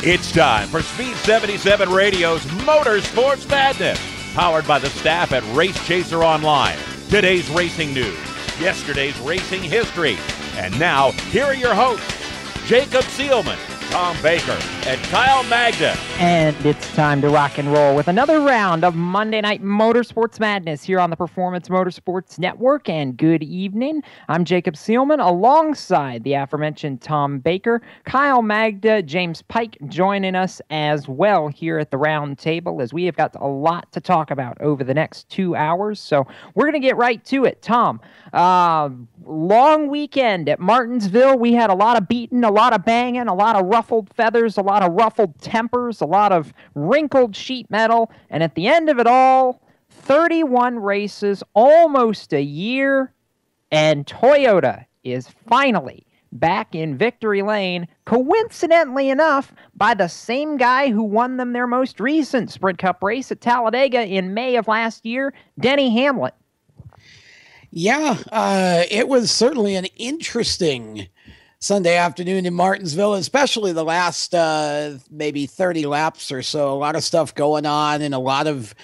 It's time for Speed77 Radio's Motorsports Madness, powered by the staff at Race Chaser Online. Today's racing news, yesterday's racing history, and now here are your hosts, Jacob Seelman, Tom Baker, and Kyle Magda. And it's time to rock and roll with another round of Monday Night Motorsports Madness here on the Performance Motorsports Network. And good evening. I'm Jacob Seelman alongside the aforementioned Tom Baker, Kyle Magda, James Pike joining us as well here at the round table, as we have got a lot to talk about over the next 2 hours. So we're going to get right to it. Tom, long weekend at Martinsville. We had a lot of beating, a lot of banging, a lot of ruffled feathers, a lot of ruffled tempers, a lot of wrinkled sheet metal, and at the end of it all, 31 races, almost a year, and Toyota is finally back in victory lane, coincidentally enough, by the same guy who won them their most recent Sprint Cup race at Talladega in May of last year, Denny Hamlin. Yeah, it was certainly an interesting Sunday afternoon in Martinsville, especially the last maybe 30 laps or so. A lot of stuff going on, and a lot of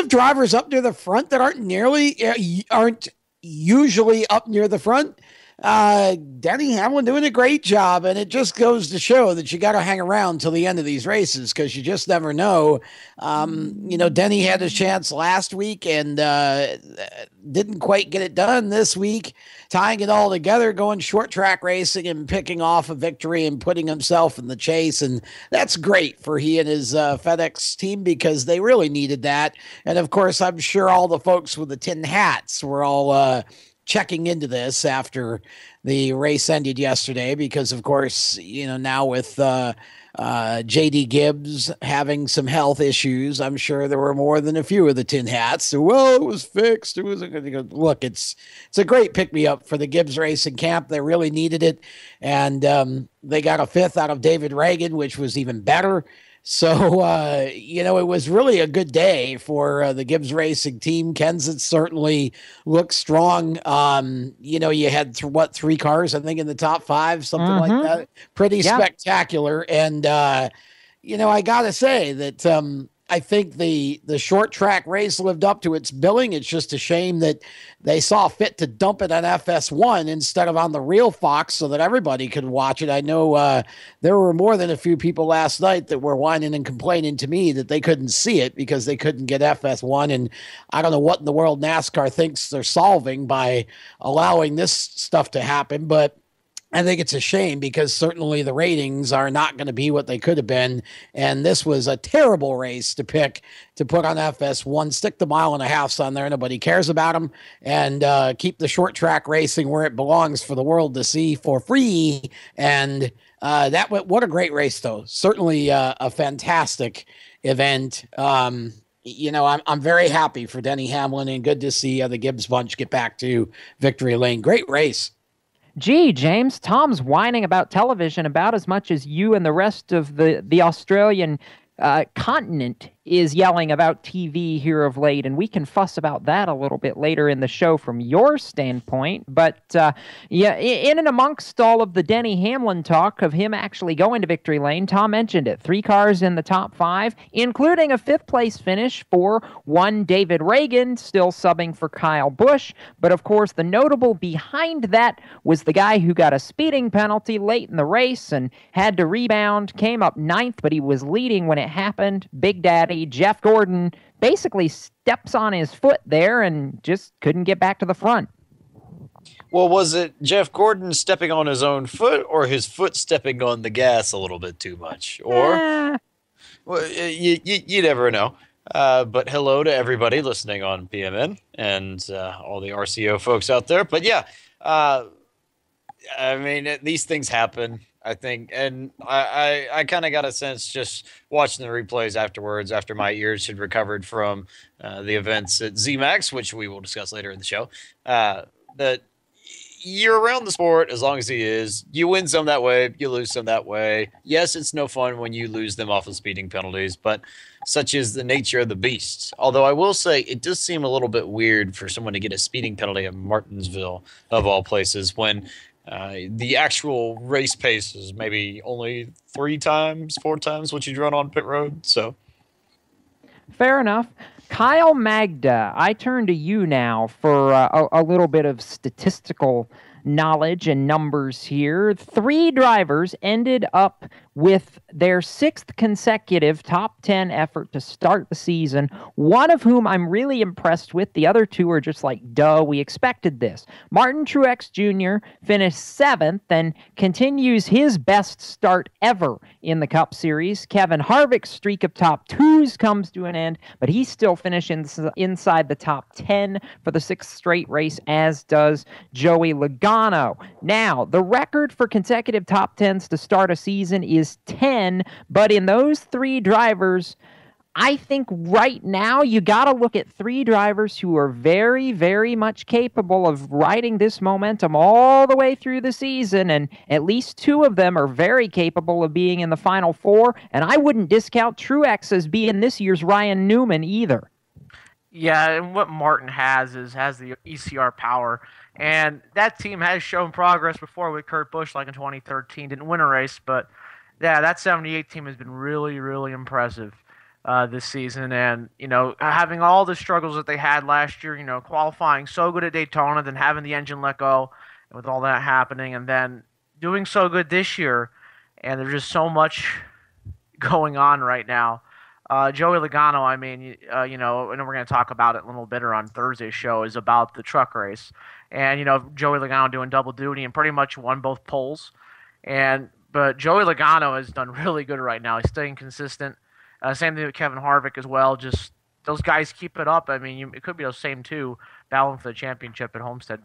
drivers up near the front that aren't usually up near the front. Denny Hamlin doing a great job, and it just goes to show that you got to hang around till the end of these races, because you just never know. Denny had his chance last week and didn't quite get it done this week, tying it all together, going short track racing and picking off a victory and putting himself in the chase. And that's great for he and his FedEx team, because they really needed that. And of course, I'm sure all the folks with the tin hats were all checking into this after the race ended yesterday, because of course, now with JD Gibbs having some health issues, I'm sure there were more than a few of the tin hats. So, well, it was fixed. It wasn't going to go. Look, it's a great pick-me-up for the Gibbs racing camp. They really needed it. And they got a fifth out of David Reagan, which was even better. So, it was really a good day for the Gibbs Racing team. Kenseth certainly looked strong. You had, three cars, I think, in the top five, something like that. Pretty spectacular. And, I got to say that I think the short track race lived up to its billing. It's just a shame that they saw fit to dump it on FS1 instead of on the real Fox so that everybody could watch it. I know there were more than a few people last night that were whining and complaining to me that they couldn't see it because they couldn't get FS1. And I don't know what in the world NASCAR thinks they're solving by allowing this stuff to happen, but I think it's a shame, because certainly the ratings are not going to be what they could have been. And this was a terrible race to pick to put on FS1. Stick the mile and a halfs on there. Nobody cares about them. And keep the short track racing where it belongs for the world to see for free. And what a great race, though. Certainly a fantastic event. I'm very happy for Denny Hamlin, and good to see the Gibbs bunch get back to victory lane. Great race. Gee, James, Tom's whining about television about as much as you and the rest of the Australian continent is yelling about TV here of late, and we can fuss about that a little bit later in the show from your standpoint. But in and amongst all of the Denny Hamlin talk of him actually going to victory lane, Tom mentioned it. 3 cars in the top 5, including a 5th place finish for one David Reagan, still subbing for Kyle Busch. But of course, the notable behind that was the guy who got a speeding penalty late in the race and had to rebound, came up 9th, but he was leading when it happened. Big Daddy Jeff Gordon basically steps on his foot there and just couldn't get back to the front. Well, was it Jeff Gordon stepping on his own foot, or his foot stepping on the gas a little bit too much? Or, well, you never know. But hello to everybody listening on PMN and all the RCO folks out there. But yeah, these things happen, I think, and I kind of got a sense just watching the replays afterwards, after my ears had recovered from the events at ZMAX, which we will discuss later in the show, that you're around the sport as long as he is. You win some that way, you lose some that way. Yes, it's no fun when you lose them off of speeding penalties, but such is the nature of the beast. Although I will say it does seem a little bit weird for someone to get a speeding penalty at Martinsville, of all places, when The actual race pace is maybe only 4 times what you'd run on pit road. So fair enough. Kyle Magda, I turn to you now for a little bit of statistical knowledge and numbers here. 3 drivers ended up with their 6th consecutive top 10 effort to start the season, one of whom I'm really impressed with. The other 2 are just like, duh, we expected this. Martin Truex Jr. finished 7th and continues his best start ever in the Cup Series. Kevin Harvick's streak of top 2s comes to an end, but he still finishes inside the top 10 for the 6th straight race, as does Joey Logano. Now, the record for consecutive top 10s to start a season is 10, but in those 3 drivers, I think right now you got to look at 3 drivers who are very, very much capable of riding this momentum all the way through the season, and at least 2 of them are very capable of being in the Final 4, and I wouldn't discount Truex as being this year's Ryan Newman either. Yeah, and what Martin has the ECR power. And that team has shown progress before with Kurt Busch, like in 2013. Didn't win a race, but yeah, that 78 team has been really, really impressive this season. And, having all the struggles that they had last year, qualifying so good at Daytona, then having the engine let go, and with all that happening, and then doing so good this year. And there's just so much going on right now. Joey Logano, I mean, and we're going to talk about it a little bit on Thursday's show, is about the truck race. And, Joey Logano doing double duty and pretty much won both poles. But Joey Logano has done really good right now. He's staying consistent. Same thing with Kevin Harvick as well. Just those guys keep it up. I mean, it could be those same 2 battling for the championship at Homestead.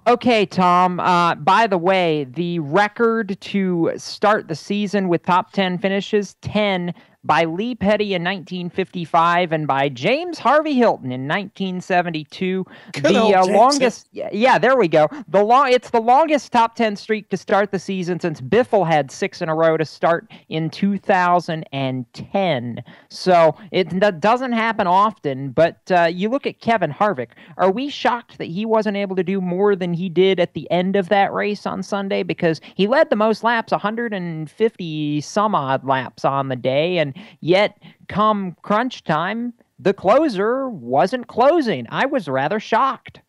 Okay, Tom. By the way, the record to start the season with top 10 finishes, 10 by Lee Petty in 1955 and by James Harvey Hilton in 1972. The longest, yeah, there we go. It's the longest top 10 streak to start the season since Biffle had 6 in a row to start in 2010. So that doesn't happen often. But you look at Kevin Harvick. Are we shocked that he wasn't able to do more than he did at the end of that race on Sunday? Because he led the most laps, 150 some odd laps on the day, and yet, come crunch time, the closer wasn't closing. I was rather shocked.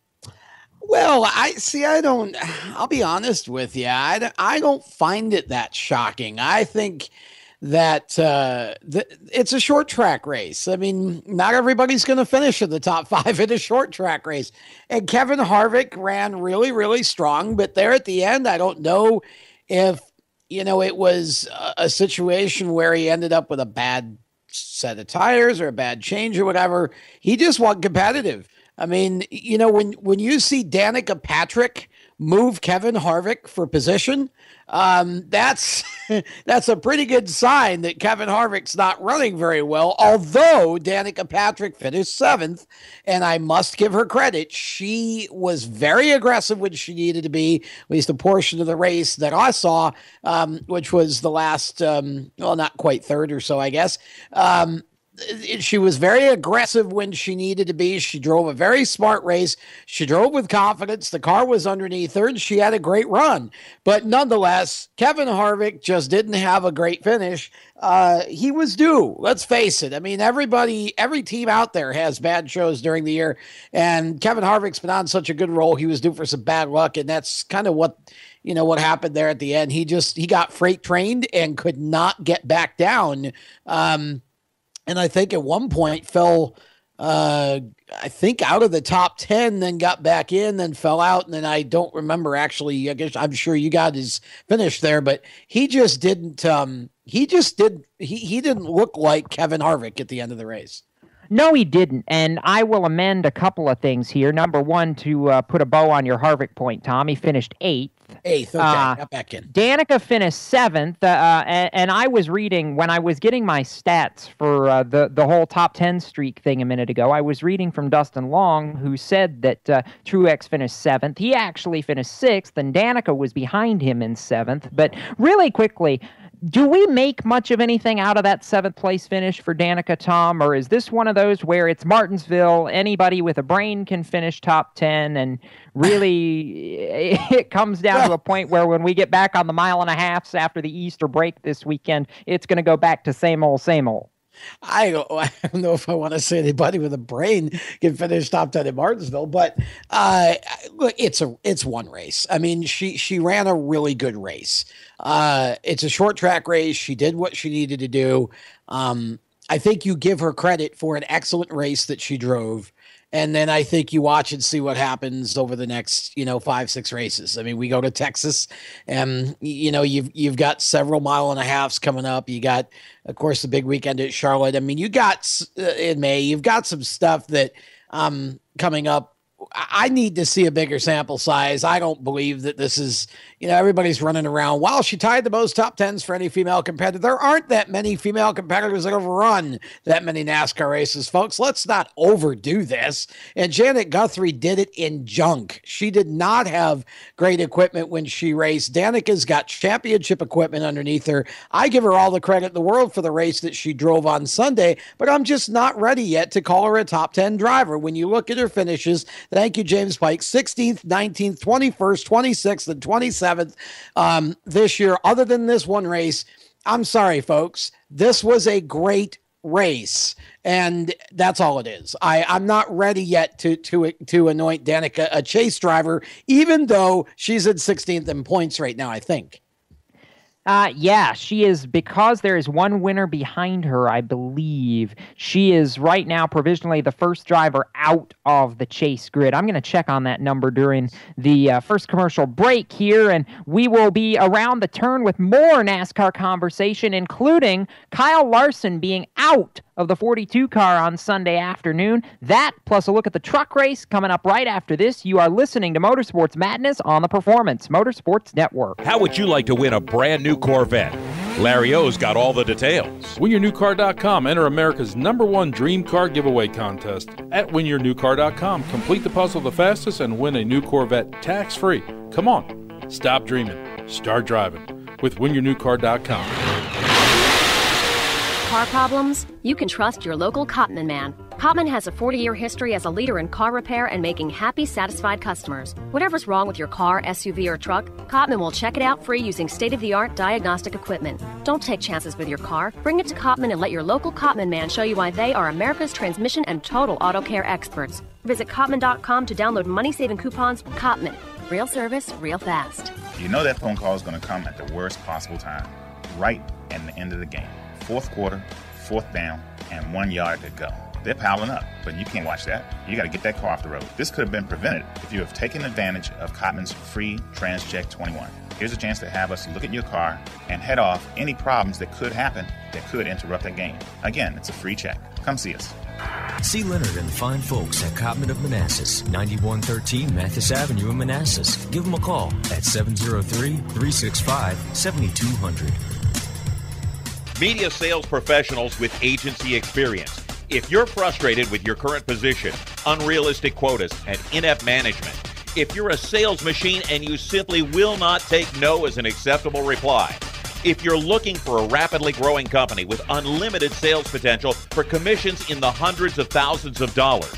Well, I'll be honest with you. I don't find it that shocking. I think that it's a short track race. I mean, not everybody's going to finish in the top 5 in a short track race. And Kevin Harvick ran really, really strong. But there at the end, I don't know if it was a situation where he ended up with a bad set of tires or a bad change or whatever. He just wasn't competitive. I mean, when you see Danica Patrick move Kevin Harvick for position, that's a pretty good sign that Kevin Harvick's not running very well. Although Danica Patrick finished 7th, and I must give her credit. She was very aggressive when she needed to be, at least a portion of the race that I saw, which was the last, not quite third or so, I guess. She was very aggressive when she needed to be. She drove a very smart race. She drove with confidence. The car was underneath her, and she had a great run. But nonetheless, Kevin Harvick just didn't have a great finish. He was due. Let's face it. I mean, every team out there has bad shows during the year, and Kevin Harvick's been on such a good roll. He was due for some bad luck, and that's kind of what happened there at the end. He got freight trained and could not get back down. And I think at one point fell, out of the top 10, then got back in, then fell out. And then I don't remember actually, I guess I'm sure you got his finish there, but he just didn't, he didn't look like Kevin Harvick at the end of the race. No, he didn't. And I will amend a couple of things here. Number one, to put a bow on your Harvick point, Tom, he finished 8th. Okay, got back in. Danica finished 7th, and I was reading, when I was getting my stats for the whole top 10 streak thing a minute ago, I was reading from Dustin Long, who said that Truex finished 7th. He actually finished 6th, and Danica was behind him in 7th. But really quickly, Do we make much of anything out of that 7th place finish for Danica, Tom, or is this one of those where it's Martinsville, anybody with a brain can finish top 10, and really it comes down to a point where when we get back on the 1.5 miles after the Easter break this weekend, it's going to go back to same old, same old? I don't know if I want to say anybody with a brain can finish top 10 in Martinsville, but look, it's one race. I mean, she ran a really good race. It's a short track race. She did what she needed to do. I think you give her credit for an excellent race that she drove. And then I think you watch and see what happens over the next, 5-6 races. I mean, we go to Texas and, you've got several 1.5 miles coming up. You got, of course, the big weekend at Charlotte. I mean, you got in May, you've got some stuff that coming up. I need to see a bigger sample size. I don't believe that this is, everybody's running around. Wow, she tied the most top 10s for any female competitor. There aren't that many female competitors that have run that many NASCAR races, folks. Let's not overdo this. And Janet Guthrie did it in junk. She did not have great equipment when she raced. Danica's got championship equipment underneath her. I give her all the credit in the world for the race that she drove on Sunday, but I'm just not ready yet to call her a top 10 driver. When you look at her finishes, thank you, James Pike, 16th, 19th, 21st, 26th, and 27th this year. Other than this one race, I'm sorry, folks. This was a great race, and that's all it is. I'm not ready yet to anoint Danica a chase driver, even though she's in 16th in points right now, I think. Yeah, she is, because there is one winner behind her, I believe. She is right now provisionally the first driver out of the chase grid. I'm going to check on that number during the first commercial break here, and we will be around the turn with more NASCAR conversation, including Kyle Larson being out of the 42 car on Sunday afternoon. That, plus a look at the truck race, coming up right after this. You are listening to Motorsports Madness on the Performance Motorsports Network. How would you like to win a brand new Corvette? Larry O's got all the details. WinYourNewCar.com. Enter America's #1 dream car giveaway contest at WinYourNewCar.com. Complete the puzzle the fastest and win a new Corvette tax-free. Come on, stop dreaming, start driving with WinYourNewCar.com. Car problems? You can trust your local Cotman man. Cotman has a 40-year history as a leader in car repair and making happy, satisfied customers. Whatever's wrong with your car, SUV, or truck, Cotman will check it out free using state-of-the-art diagnostic equipment. Don't take chances with your car. Bring it to Cotman and let your local Cotman man show you why they are America's transmission and total auto care experts. Visit Cotman.com to download money-saving coupons. Cotman. Real service, real fast. You know that phone call is going to come at the worst possible time, right at the end of the game. Fourth quarter, fourth down, and 1 yard to go. They're piling up, but you can't watch that. You got to get that car off the road. This could have been prevented if you have taken advantage of Cotman's free TransCheck 21. Here's a chance to have us look at your car and head off any problems that could happen that could interrupt that game. Again, it's a free check. Come see us. See Leonard and the fine folks at Cotman of Manassas, 9113 Mathis Avenue in Manassas. Give them a call at 703-365-7200. Media sales professionals with agency experience. If you're frustrated with your current position, unrealistic quotas, and inept management, if you're a sales machine and you simply will not take no as an acceptable reply, if you're looking for a rapidly growing company with unlimited sales potential for commissions in the hundreds of thousands of dollars,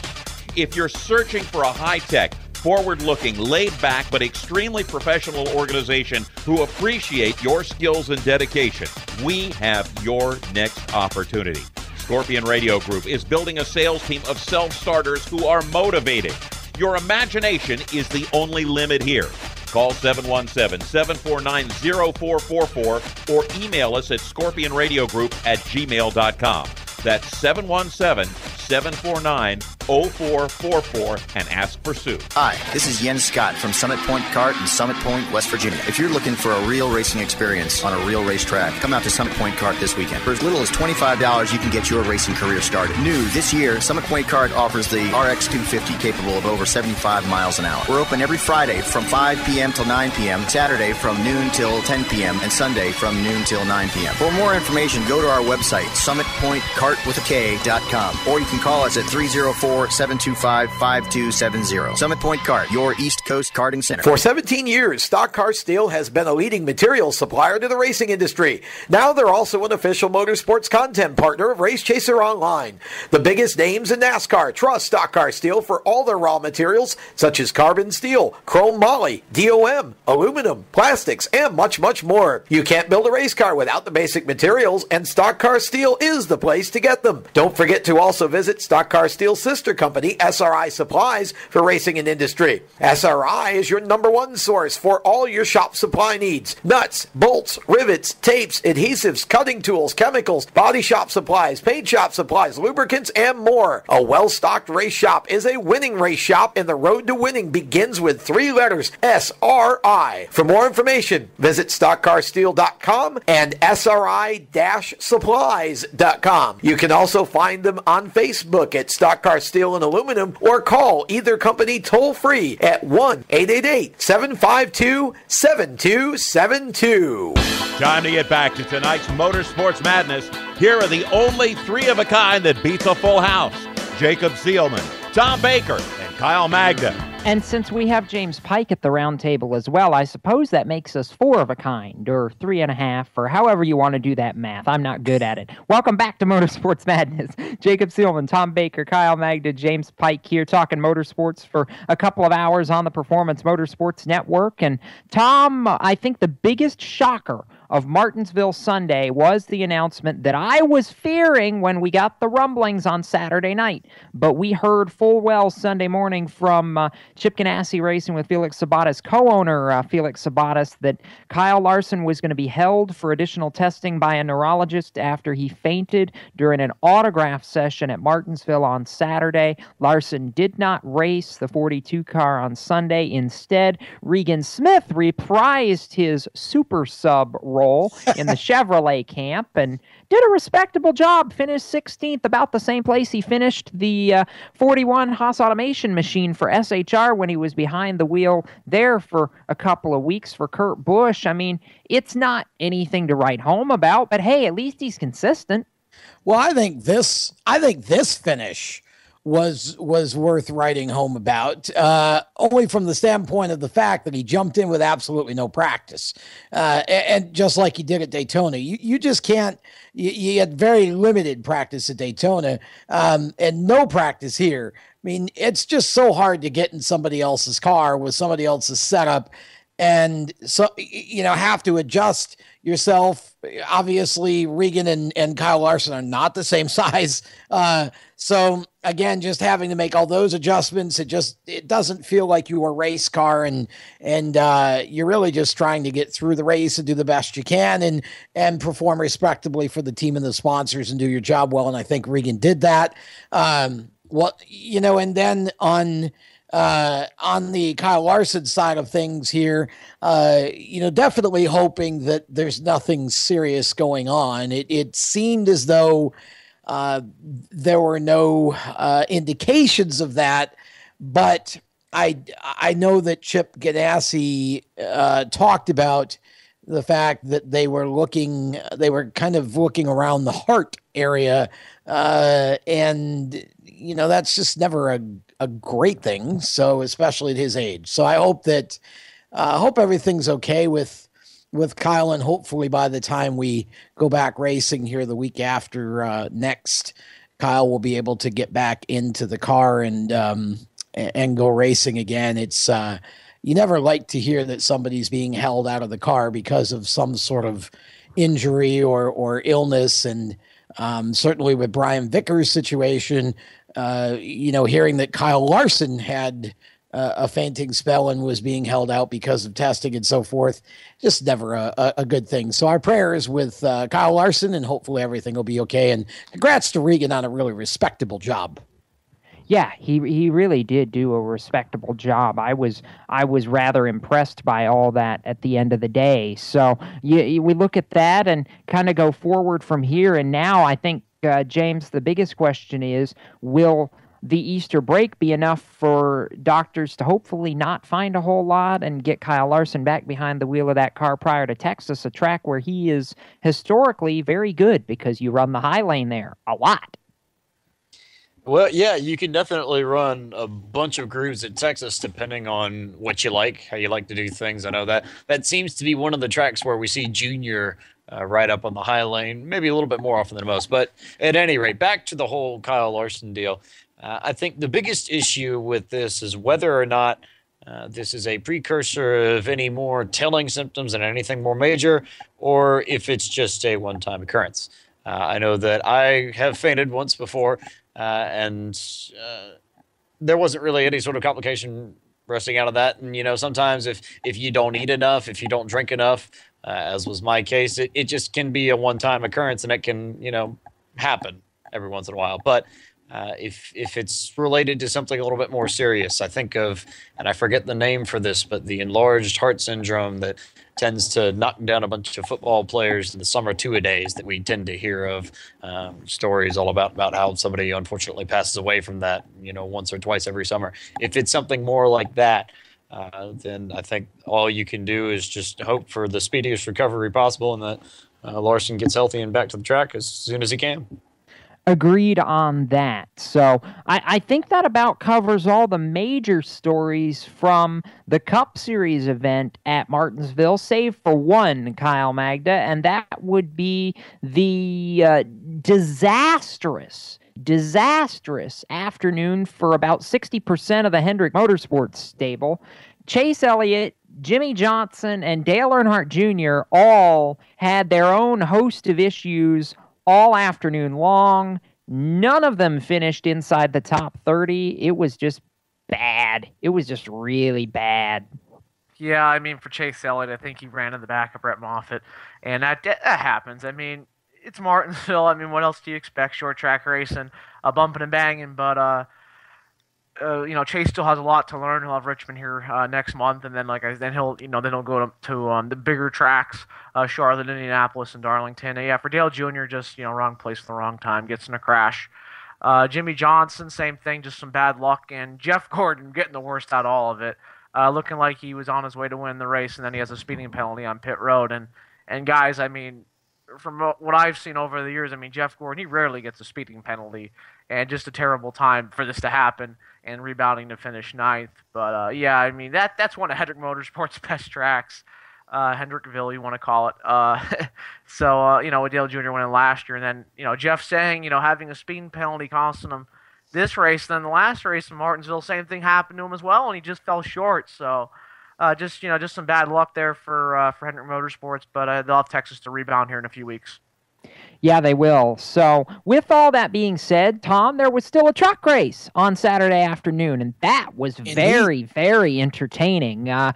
if you're searching for a high-tech, forward-looking, laid-back, but extremely professional organization who appreciate your skills and dedication, we have your next opportunity. Scorpion Radio Group is building a sales team of self-starters who are motivated. Your imagination is the only limit here. Call 717-749-0444 or email us at scorpionradiogroup@gmail.com. That's 717-749-0444 and ask for Sue. Hi, this is Jens Scott from Summit Point Kart in Summit Point, West Virginia. If you're looking for a real racing experience on a real racetrack, come out to Summit Point Kart this weekend. For as little as $25, you can get your racing career started. New this year, Summit Point Kart offers the RX 250 capable of over 75 miles an hour. We're open every Friday from 5 p.m. till 9 p.m., Saturday from noon till 10 p.m., and Sunday from noon till 9 p.m. For more information, go to our website, summitpointkartwithak.com, or you can call us at 304 844-725-5270. Summit Point Kart, your East Coast karting center. For 17 years, Stock Car Steel has been a leading materials supplier to the racing industry. Now they're also an official motorsports content partner of Race Chaser Online. The biggest names in NASCAR trust Stock Car Steel for all their raw materials, such as carbon steel, chrome moly, DOM, aluminum, plastics, and much, much more. You can't build a race car without the basic materials, and Stock Car Steel is the place to get them. Don't forget to also visit Stock Car Steel's sister company, SRI Supplies, for racing and industry. SRI is your #1 source for all your shop supply needs. Nuts, bolts, rivets, tapes, adhesives, cutting tools, chemicals, body shop supplies, paint shop supplies, lubricants, and more. A well-stocked race shop is a winning race shop, and the road to winning begins with 3 letters, SRI. For more information, visit stockcarsteel.com and SRI-supplies.com. You can also find them on Facebook at Stock Car Steel and Aluminum, or call either company toll-free at 1-888-752-7272. Time to get back to tonight's Motorsports Madness. Here are the only 3 of a kind that beats a full house. Jacob Seelman, Tom Baker, and Kyle Magda. And since we have James Pike at the round table as well, I suppose that makes us 4 of a kind, or 3.5, or however you want to do that math. I'm not good at it. Welcome back to Motorsports Madness. Jacob Seelman, Tom Baker, Kyle Magda, James Pike here talking motorsports for a couple of hours on the Performance Motorsports Network. And Tom, I think the biggest shocker of Martinsville Sunday was the announcement that I was fearing when we got the rumblings on Saturday night. But we heard full well Sunday morning from Chip Ganassi Racing with Felix Sabates, co-owner Felix Sabates, that Kyle Larson was going to be held for additional testing by a neurologist after he fainted during an autograph session at Martinsville on Saturday. Larson did not race the 42 car on Sunday. Instead, Regan Smith reprised his super sub role in the Chevrolet camp and did a respectable job, finished 16th, about the same place he finished the 41 Haas Automation machine for SHR when he was behind the wheel there for a couple of weeks for Kurt Busch. I mean, it's not anything to write home about, but hey, at least he's consistent. Well, I think this finish was worth writing home about, only from the standpoint of the fact that he jumped in with absolutely no practice. And just like he did at Daytona, you just can't, you had very limited practice at Daytona, and no practice here. I mean, it's just so hard to get in somebody else's car with somebody else's setup, and so, have to adjust yourself. Obviously, Regan and Kyle Larson are not the same size. So again, just having to make all those adjustments, it doesn't feel like you were a race car, and you're really just trying to get through the race and do the best you can and perform respectably for the team and the sponsors and do your job well. And I think Regan did that. And then on the Kyle Larson side of things here, definitely hoping that there's nothing serious going on. It seemed as though there were no indications of that, but I know that Chip Ganassi talked about the fact that they were kind of looking around the heart area, and that's just never a great thing. So especially at his age. So I hope that everything's okay with Kyle, and hopefully by the time we go back racing here the week after next, Kyle will be able to get back into the car and go racing again. It's you never like to hear that somebody's being held out of the car because of some sort of injury or illness, and certainly with Brian Vickers' situation, hearing that Kyle Larson had a fainting spell and was being held out because of testing and so forth, just never a good thing. So our prayers with Kyle Larson, and hopefully everything will be okay. And congrats to Regan on a really respectable job. Yeah, he really did do a respectable job. I was rather impressed by all that at the end of the day. So we look at that and kind of go forward from here. And now I think, James, the biggest question is, will the Easter break be enough for doctors to hopefully not find a whole lot and get Kyle Larson back behind the wheel of that car prior to Texas, a track where he is historically very good because you run the high lane there a lot? Well, yeah, you can definitely run a bunch of grooves at Texas depending on what you like, how you like to do things. I know that seems to be one of the tracks where we see Junior right up on the high lane, maybe a little bit more often than most. But at any rate, back to the whole Kyle Larson deal. I think the biggest issue with this is whether or not this is a precursor of any more telling symptoms and anything more major, or if it's just a one-time occurrence. I know that I have fainted once before, and there wasn't really any sort of complication resting out of that. And, sometimes if you don't eat enough, if you don't drink enough, as was my case, it just can be a one-time occurrence, and it can, happen every once in a while. But if it's related to something a little bit more serious, I think of, and I forget the name for this, but the enlarged heart syndrome that tends to knock down a bunch of football players in the summer two-a-days that we tend to hear of, stories all about how somebody unfortunately passes away from that, once or twice every summer. If it's something more like that, then I think all you can do is just hope for the speediest recovery possible, and that Larson gets healthy and back to the track as soon as he can. Agreed on that. So I think that about covers all the major stories from the Cup Series event at Martinsville, save for one, Kyle Magda, and that would be the disastrous afternoon for about 60% of the Hendrick Motorsports stable. Chase Elliott, Jimmy Johnson, and Dale Earnhardt Jr. all had their own host of issues all afternoon long. None of them finished inside the top 30. It was just bad. It was just really bad. Yeah, I mean, for Chase Elliott, I think he ran in the back of Brett Moffitt, and that happens. I mean, it's Martinsville. I mean, what else do you expect? Short track racing, bumping and banging, but Chase still has a lot to learn. He'll have Richmond here next month, and then he'll go to the bigger tracks, Charlotte, Indianapolis, and Darlington. And yeah, for Dale Jr., just wrong place at the wrong time, gets in a crash. Jimmy Johnson, same thing, just some bad luck, and Jeff Gordon getting the worst out of all of it, looking like he was on his way to win the race, and then he has a speeding penalty on pit road. And guys, I mean, from what I've seen over the years, I mean, Jeff Gordon, he rarely gets a speeding penalty, and just a terrible time for this to happen, and rebounding to finish ninth. But yeah, I mean, that's one of Hendrick Motorsports' best tracks, Hendrickville, you want to call it. So with Dale Jr. winning last year, and then Jeff saying having a speeding penalty costing him this race. Then the last race in Martinsville, same thing happened to him as well, and he just fell short. So just some bad luck there for Hendrick Motorsports, but they'll have Texas to rebound here in a few weeks. Yeah, they will. So with all that being said, Tom, there was still a truck race on Saturday afternoon, and that was very, very entertaining. I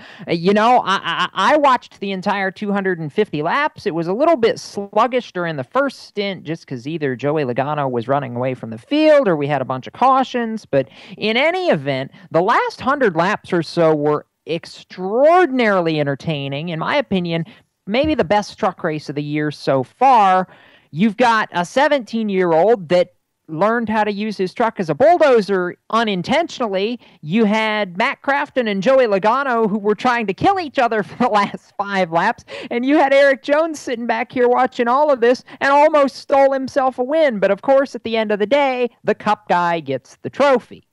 watched the entire 250 laps. It was a little bit sluggish during the first stint just because either Joey Logano was running away from the field or we had a bunch of cautions. But in any event, the last 100 laps or so were extraordinarily entertaining. In my opinion, maybe the best truck race of the year so far. You've got a 17-year-old that learned how to use his truck as a bulldozer unintentionally. You had Matt Crafton and Joey Logano who were trying to kill each other for the last 5 laps. And you had Eric Jones sitting back here watching all of this and almost stole himself a win. But of course, at the end of the day, the Cup guy gets the trophy.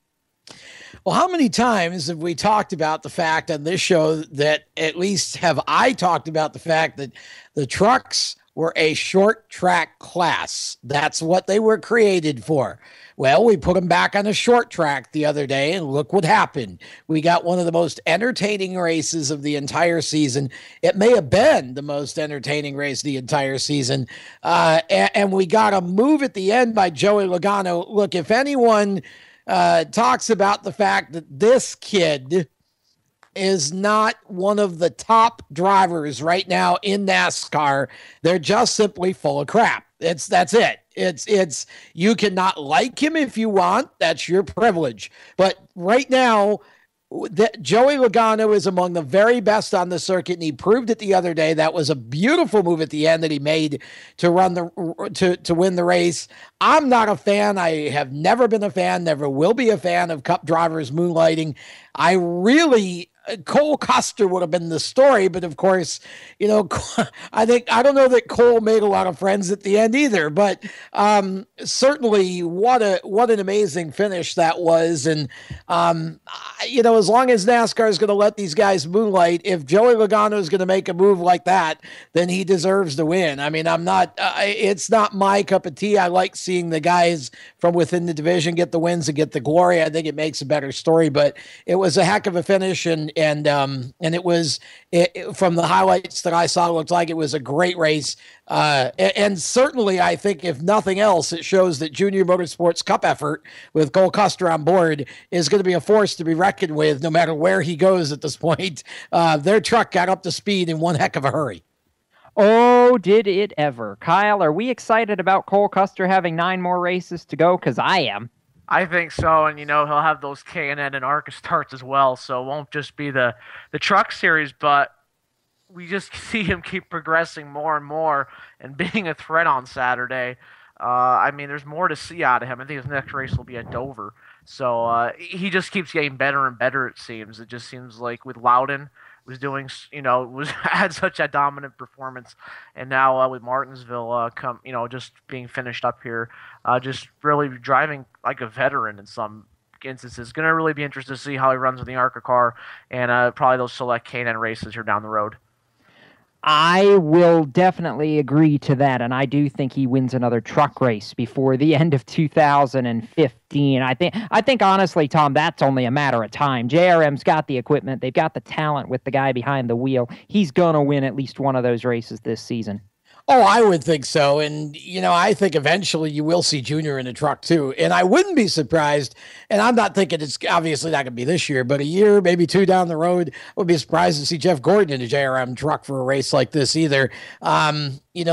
Well, how many times have we talked about the fact on this show that at least have I talked about the fact that the trucks were a short track class? That's what they were created for. Well, we put them back on a short track the other day, and look what happened. We got one of the most entertaining races of the entire season. It may have been the most entertaining race of the entire season. And we got a move at the end by Joey Logano. Look, if anyone talks about the fact that this kid is not one of the top drivers right now in NASCAR, they're just simply full of crap. That's it. It's you cannot like him if you want. That's your privilege. But right now, Joey Logano is among the very best on the circuit, and he proved it the other day. That was a beautiful move at the end that he made to win the race. I'm not a fan. I have never been a fan, never will be a fan of Cup drivers moonlighting. I really Cole Custer would have been the story, but of course, I don't know that Cole made a lot of friends at the end either, but certainly what an amazing finish that was. And, as long as NASCAR is going to let these guys moonlight, if Joey Logano is going to make a move like that, then he deserves to win. I mean, it's not my cup of tea. I like seeing the guys from within the division get the wins and get the glory. I think it makes a better story, but it was a heck of a finish. And it was from the highlights that I saw, it looked like it was a great race. And certainly I think if nothing else, it shows that Junior Motorsports Cup effort with Cole Custer on board is going to be a force to be reckoned with no matter where he goes at this point. Their truck got up to speed in one heck of a hurry. Oh, did it ever. Kyle, are we excited about Cole Custer having 9 more races to go? Because I am. I think so, and he'll have those K&N and ARCA starts as well, so it won't just be the truck series, but we just see him keep progressing more and more and being a threat on Saturday. There's more to see out of him. I think his next race will be at Dover. So he just keeps getting better and better, it seems. It just seems like with Loudon was doing, had such a dominant performance. And now with Martinsville, just being finished up here, just really driving like a veteran in some instances. Going to really be interested to see how he runs with the ARCA car and probably those select K&N races here down the road. I will definitely agree to that, and I do think he wins another truck race before the end of 2015. I think honestly, Tom, that's only a matter of time. JRM's got the equipment. They've got the talent with the guy behind the wheel. He's going to win at least one of those races this season. Oh, I would think so. And, I think eventually you will see Junior in a truck too. And I wouldn't be surprised. And I'm not thinking it's obviously not going to be this year, but a year, maybe 2 down the road, I would be surprised to see Jeff Gordon in a JRM truck for a race like this either.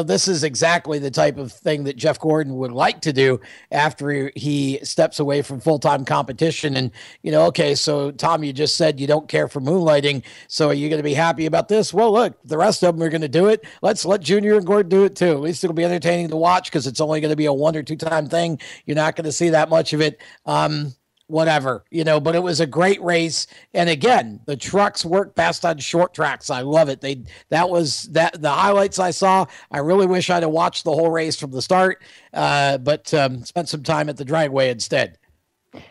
This is exactly the type of thing that Jeff Gordon would like to do after he steps away from full-time competition. And, okay, so Tom, you just said you don't care for moonlighting. So are you going to be happy about this? Well, look, the rest of them are going to do it. Let's let Junior and Gordon do it too. At least it'll be entertaining to watch because it's only going to be a 1 or 2 time thing. You're not going to see that much of it. Whatever, but it was a great race. And again, the trucks work best on short tracks. I love it. The highlights I saw. I really wish I'd have watched the whole race from the start, but spent some time at the dragway instead.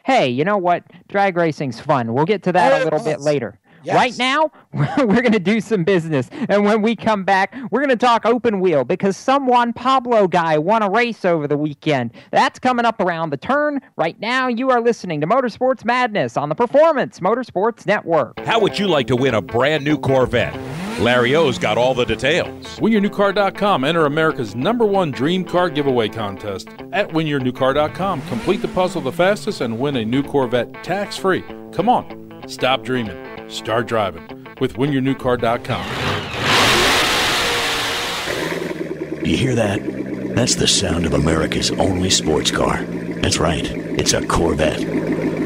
Hey, you know what? Drag racing's fun. We'll get to that a little bit later. Yes. Right now, we're going to do some business. And when we come back, we're going to talk open wheel because some Juan Pablo guy won a race over the weekend. That's coming up around the turn. Right now, you are listening to Motorsports Madness on the Performance Motorsports Network. How would you like to win a brand new Corvette? Larry O's got all the details. WinYourNewCar.com. Enter America's #1 dream car giveaway contest. At WinYourNewCar.com, complete the puzzle the fastest and win a new Corvette tax-free. Come on, stop dreaming. Start driving with WinYourNewCar.com. You hear that? That's the sound of America's only sports car. That's right, it's a Corvette.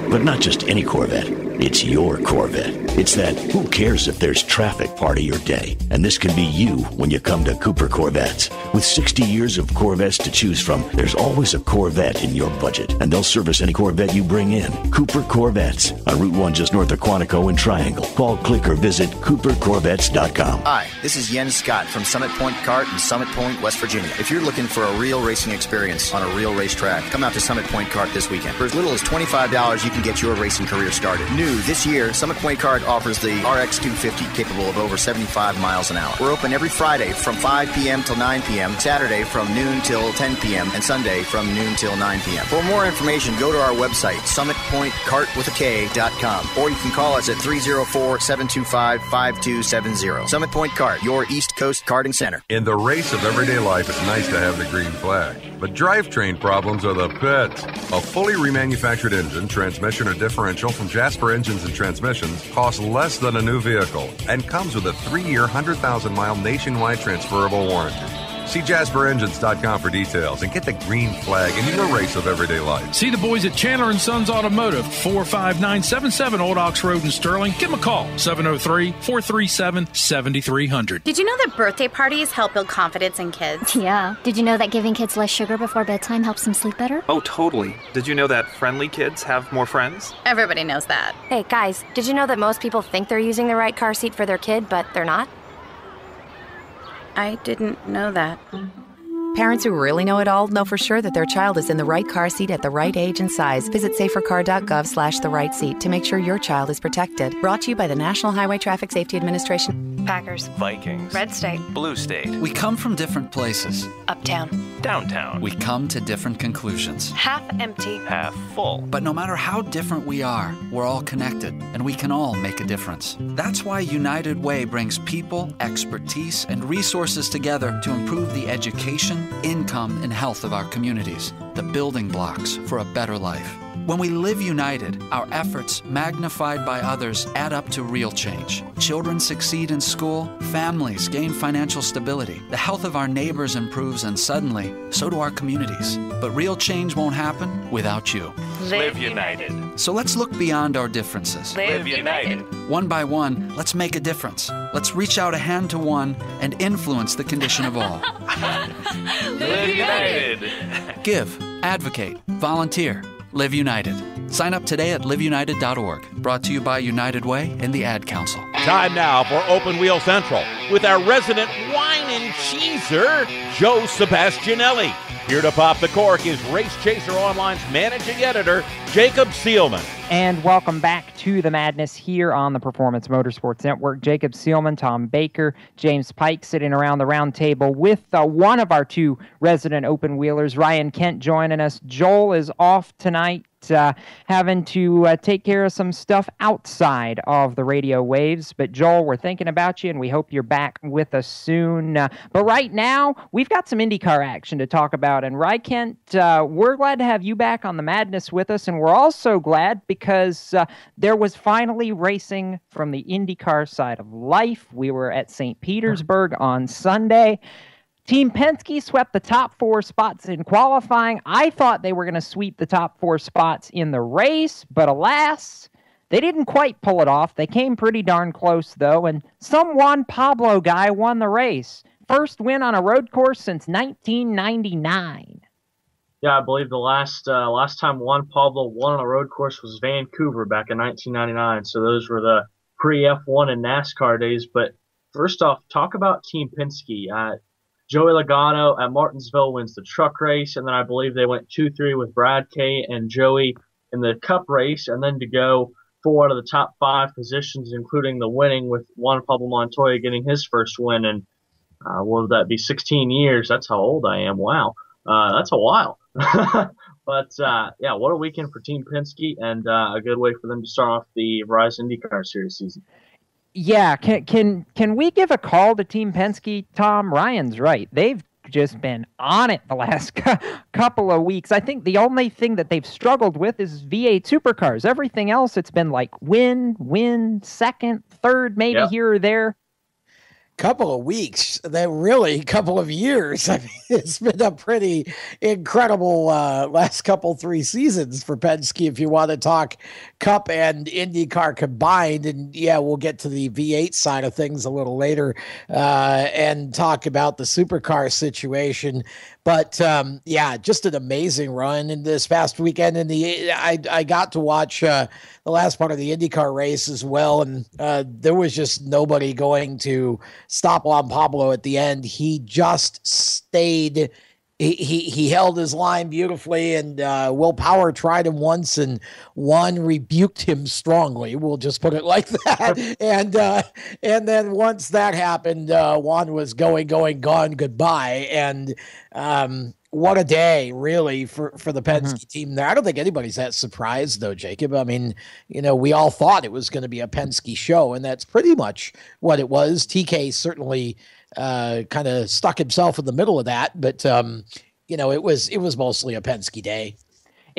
But not just any Corvette. It's your Corvette. It's that who cares if there's traffic part of your day. And this can be you when you come to Cooper Corvettes. With 60 years of Corvettes to choose from, there's always a Corvette in your budget. And they'll service any Corvette you bring in. Cooper Corvettes on Route 1 just north of Quantico and Triangle. Call, click, or visit CooperCorvettes.com. Hi, this is Jens Scott from Summit Point Kart in Summit Point, West Virginia. If you're looking for a real racing experience on a real racetrack, come out to Summit Point Kart this weekend. For as little as $25, you can get your racing career started. New this year, Summit Point Kart offers the RX 250 capable of over 75 miles an hour. We're open every Friday from 5 p.m. till 9 p.m., Saturday from noon till 10 p.m., and Sunday from noon till 9 p.m. For more information, go to our website, summitpointkartwithak.com, or you can call us at 304-725-5270. Summit Point Kart, your East Coast karting center. In the race of everyday life, it's nice to have the green flag, but drivetrain problems are the pits. A fully remanufactured engine, transmission, or differential from Jasper Engines and Transmissions costs less than a new vehicle and comes with a 3-year, 100,000-mile nationwide transferable warranty. See JasperEngines.com for details and get the green flag in your race of everyday life. See the boys at Chandler & Sons Automotive, 45977 Old Ox Road in Sterling. Give them a call, 703-437-7300. Did you know that birthday parties help build confidence in kids? Yeah. Did you know that giving kids less sugar before bedtime helps them sleep better? Oh, totally. Did you know that friendly kids have more friends? Everybody knows that. Hey, guys, did you know that most people think they're using the right car seat for their kid, but they're not? I didn't know that. Parents who really know it all know for sure that their child is in the right car seat at the right age and size. Visit safercar.gov/the right seat to make sure your child is protected. Brought to you by the National Highway Traffic Safety Administration. Packers. Vikings. Red State. Blue State. We come from different places. Uptown. Downtown. We come to different conclusions. Half empty. Half full. But no matter how different we are, we're all connected, and we can all make a difference. That's why United Way brings people, expertise, and resources together to improve the education, income, and health of our communities, the building blocks for a better life. When we live united, our efforts, magnified by others, add up to real change. Children succeed in school, families gain financial stability, the health of our neighbors improves, and suddenly, so do our communities. But real change won't happen without you. Live united. So let's look beyond our differences. Live united. One by one, let's make a difference. Let's reach out a hand to one and influence the condition of all. Live united. Give, advocate, volunteer. Live United. Sign up today at liveunited.org. Brought to you by United Way and the Ad Council. Time now for Open Wheel Central with our resident wine and cheeser, Joe Sebastianelli. Here to pop the cork is Race Chaser Online's managing editor, Jacob Seelman. And welcome back to the madness here on the Performance Motorsports Network. Jacob Seelman, Tom Baker, James Pike sitting around the round table with one of our two resident open wheelers, Ryan Kent, joining us. Joel is off tonight, having to take care of some stuff outside of the radio waves. But Joel, we're thinking about you, and we hope you're back with us soon. But right now, we've got some IndyCar action to talk about. And Ryan Kent, we're glad to have you back on the madness with us, and we're also glad because there was finally racing from the IndyCar side of life. We were at St. Petersburg on Sunday. Team Penske swept the top 4 spots in qualifying. I thought they were going to sweep the top 4 spots in the race, but alas, they didn't quite pull it off. They came pretty darn close, though, and some Juan Pablo guy won the race. First win on a road course since 1999. Yeah, I believe the last time Juan Pablo won on a road course was Vancouver back in 1999. So those were the pre-F1 and NASCAR days. But first off, talk about Team Penske. Joey Logano at Martinsville wins the truck race, and then I believe they went 2-3 with Brad Kay and Joey in the Cup race, and then to go 4 out of the top 5 positions, including the winning with Juan Pablo Montoya getting his first win in, what would that be, 16 years? That's how old I am. Wow. That's a while. But, yeah, what a weekend for Team Penske, and a good way for them to start off the Verizon IndyCar Series season. Yeah, can we give a call to Team Penske, Tom? Ryan's right. They've just been on it the last couple of weeks. I think the only thing that they've struggled with is V8 supercars. Everything else, it's been like win, second, third, maybe here or there. Couple of weeks, that really couple of years. I mean, it's been a pretty incredible last 3 seasons for Penske if you want to talk Cup and IndyCar combined. And yeah, we'll get to the V8 side of things a little later and talk about the supercar situation. But yeah, just an amazing run in this past weekend. And I got to watch the last part of the IndyCar race as well, and there was just nobody going to stop Juan Pablo at the end. He just stayed. He held his line beautifully, and Will Power tried him once, and Juan rebuked him strongly. We'll just put it like that. And then once that happened, Juan was going, gone, goodbye. And what a day, really, for the Penske team there. I don't think anybody's that surprised, though, Jacob. I mean, we all thought it was going to be a Penske show, and that's pretty much what it was. TK certainly kind of stuck himself in the middle of that, but it was mostly a Penske day.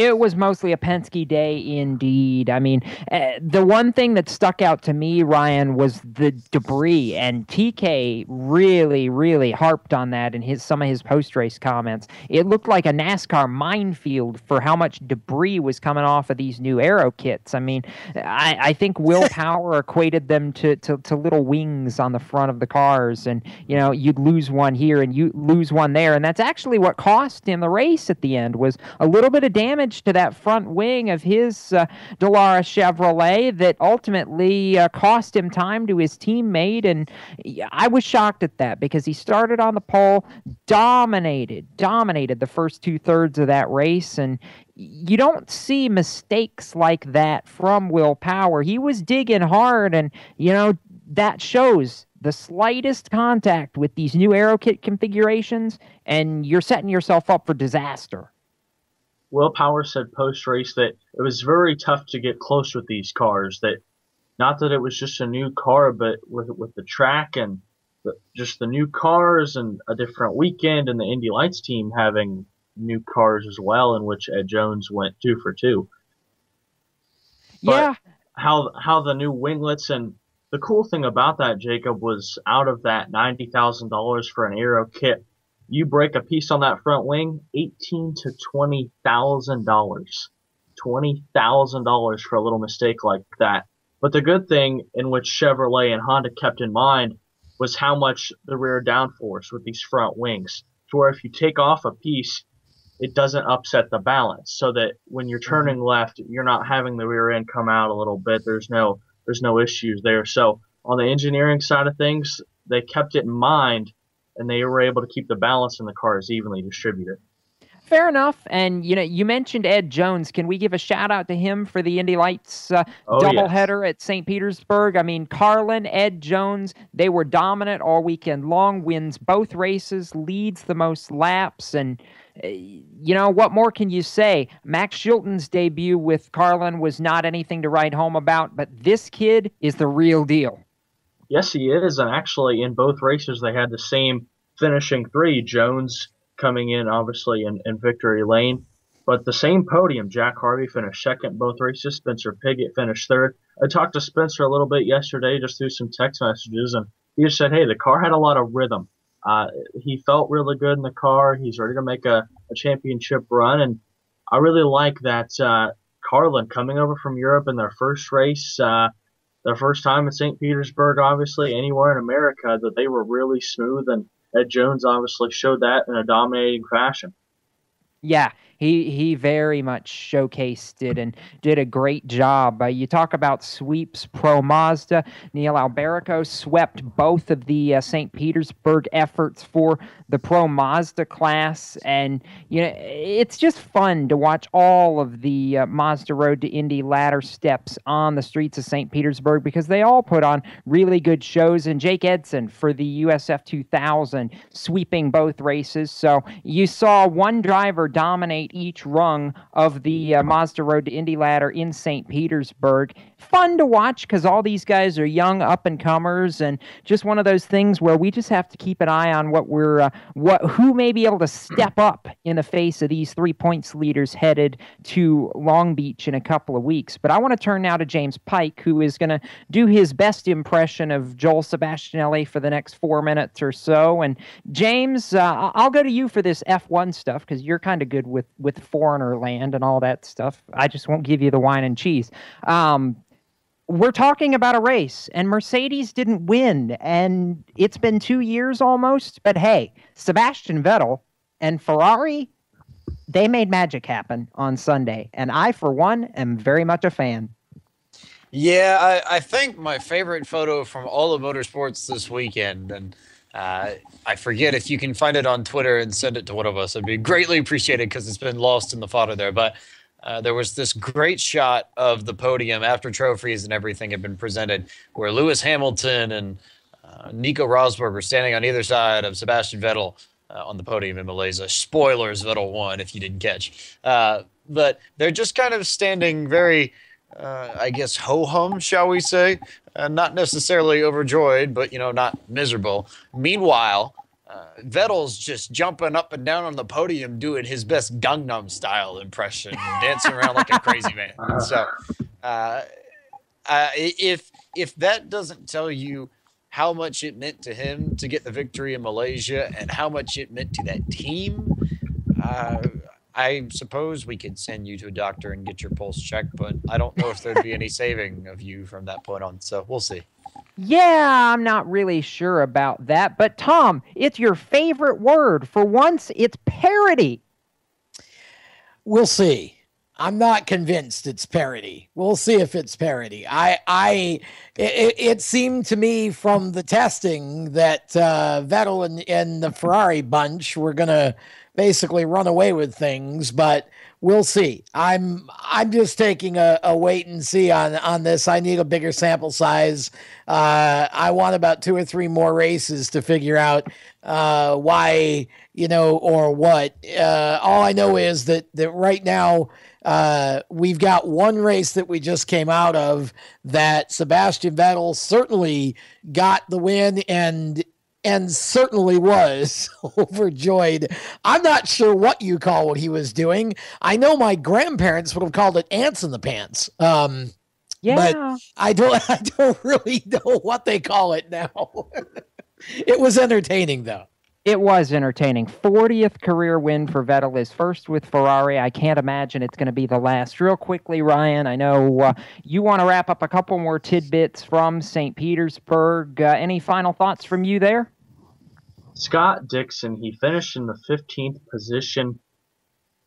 It was mostly a Penske day indeed. I mean, the one thing that stuck out to me, Ryan, was the debris, and TK really harped on that in some of his post-race comments. It looked like a NASCAR minefield for how much debris was coming off of these new aero kits. I mean, I think Will Power equated them to little wings on the front of the cars, and you'd lose one here and you lose one there, and that's actually what cost him the race at the end, was a little bit of damage to that front wing of his Dallara Chevrolet that ultimately cost him time to his teammate. And I was shocked at that because he started on the pole, dominated the first 2/3 of that race, and you don't see mistakes like that from Will Power. He was digging hard, and that shows the slightest contact with these new aero kit configurations, and you're setting yourself up for disaster. Will Power said post-race that it was very tough to get close with these cars. That not that it was just a new car, but with the track and just the new cars and a different weekend, and the Indy Lights team having new cars as well, in which Ed Jones went 2 for 2. Yeah. But how the new winglets, and the cool thing about that, Jacob, was out of that $90,000 for an aero kit, you break a piece on that front wing, $18,000 to $20,000. $20,000 for a little mistake like that. But the good thing, in which Chevrolet and Honda kept in mind, was how much the rear downforce with these front wings. To where if you take off a piece, it doesn't upset the balance. So that when you're turning left, you're not having the rear end come out a little bit. There's no issues there. So on the engineering side of things, they kept it in mind, and they were able to keep the balance in the cars evenly distributed. Fair enough. And, you mentioned Ed Jones. Can we give a shout-out to him for the Indy Lights doubleheader at St. Petersburg? I mean, Carlin, Ed Jones, they were dominant all weekend long, wins both races, leads the most laps, and what more can you say? Max Chilton's debut with Carlin was not anything to write home about, but this kid is the real deal. Yes, he is, and actually in both races they had the same finishing three. Jones coming in, obviously, in victory lane, but the same podium. Jack Harvey finished second both races. Spencer Piggott finished third. I talked to Spencer a little bit yesterday just through some text messages, and he just said, hey, the car had a lot of rhythm. He felt really good in the car. He's ready to make a championship run, and I really like that Carlin coming over from Europe in their first race, their first time in St. Petersburg, obviously, anywhere in America, that they were really smooth, and Ed Jones obviously showed that in a dominating fashion. Yeah, he very much showcased it and did a great job. You talk about sweeps pro Mazda. Neil Alberico swept both of the St. Petersburg efforts for the pro Mazda class. And, it's just fun to watch all of the Mazda Road to Indy ladder steps on the streets of St. Petersburg, because they all put on really good shows. And Jake Edson for the USF 2000 sweeping both races. So you saw one driver dominate each rung of the Mazda Road to Indy ladder in St. Petersburg. Fun to watch because all these guys are young up-and-comers, and just one of those things where we just have to keep an eye on who may be able to step up in the face of these 3 points leaders headed to Long Beach in a couple of weeks. But I want to turn now to James Pike, who is going to do his best impression of Joel Sebastianelli for the next 4 minutes or so. And James, I'll go to you for this F1 stuff because you're kind of good with foreigner land and all that stuff. I just won't give you the wine and cheese. We're talking about a race, and Mercedes didn't win, and it's been 2 years almost. But hey, Sebastian Vettel and Ferrari, they made magic happen on Sunday, and I, for one, am very much a fan. Yeah, I think my favorite photo from all of motorsports this weekend, and I forget if you can find it on Twitter and send it to one of us. It'd be greatly appreciated because it's been lost in the fodder there. But there was this great shot of the podium after trophies and everything had been presented, where Lewis Hamilton and Nico Rosberg were standing on either side of Sebastian Vettel on the podium in Malaysia. Spoilers, Vettel won if you didn't catch. But they're just kind of standing very, I guess, ho-hum, shall we say. Not necessarily overjoyed, but, not miserable. Meanwhile, Vettel's just jumping up and down on the podium doing his best Gangnam Style impression, dancing around like a crazy man. So if that doesn't tell you how much it meant to him to get the victory in Malaysia and how much it meant to that team, I suppose we could send you to a doctor and get your pulse checked, but I don't know if there'd be any saving of you from that point on. So we'll see. Yeah, I'm not really sure about that. But Tom, it's your favorite word. For once, it's parody. We'll see. I'm not convinced it's parody. We'll see if it's parody. It seemed to me from the testing that Vettel and the Ferrari bunch were going to basically run away with things, but we'll see. I'm just taking a wait and see on this. I need a bigger sample size. I want about 2 or 3 more races to figure out why, or what. All I know is that right now we've got one race that we just came out of that Sebastian Vettel certainly got the win and certainly was overjoyed. I'm not sure what you call what he was doing. I know my grandparents would have called it ants in the pants. Yeah. But I don't really know what they call it now. It was entertaining though. It was entertaining. 40th career win for Vettel, his first with Ferrari. I can't imagine it's going to be the last. Real quickly, Ryan, I know you want to wrap up a couple more tidbits from St. Petersburg. Any final thoughts from you there? Scott Dixon, he finished in the 15th position.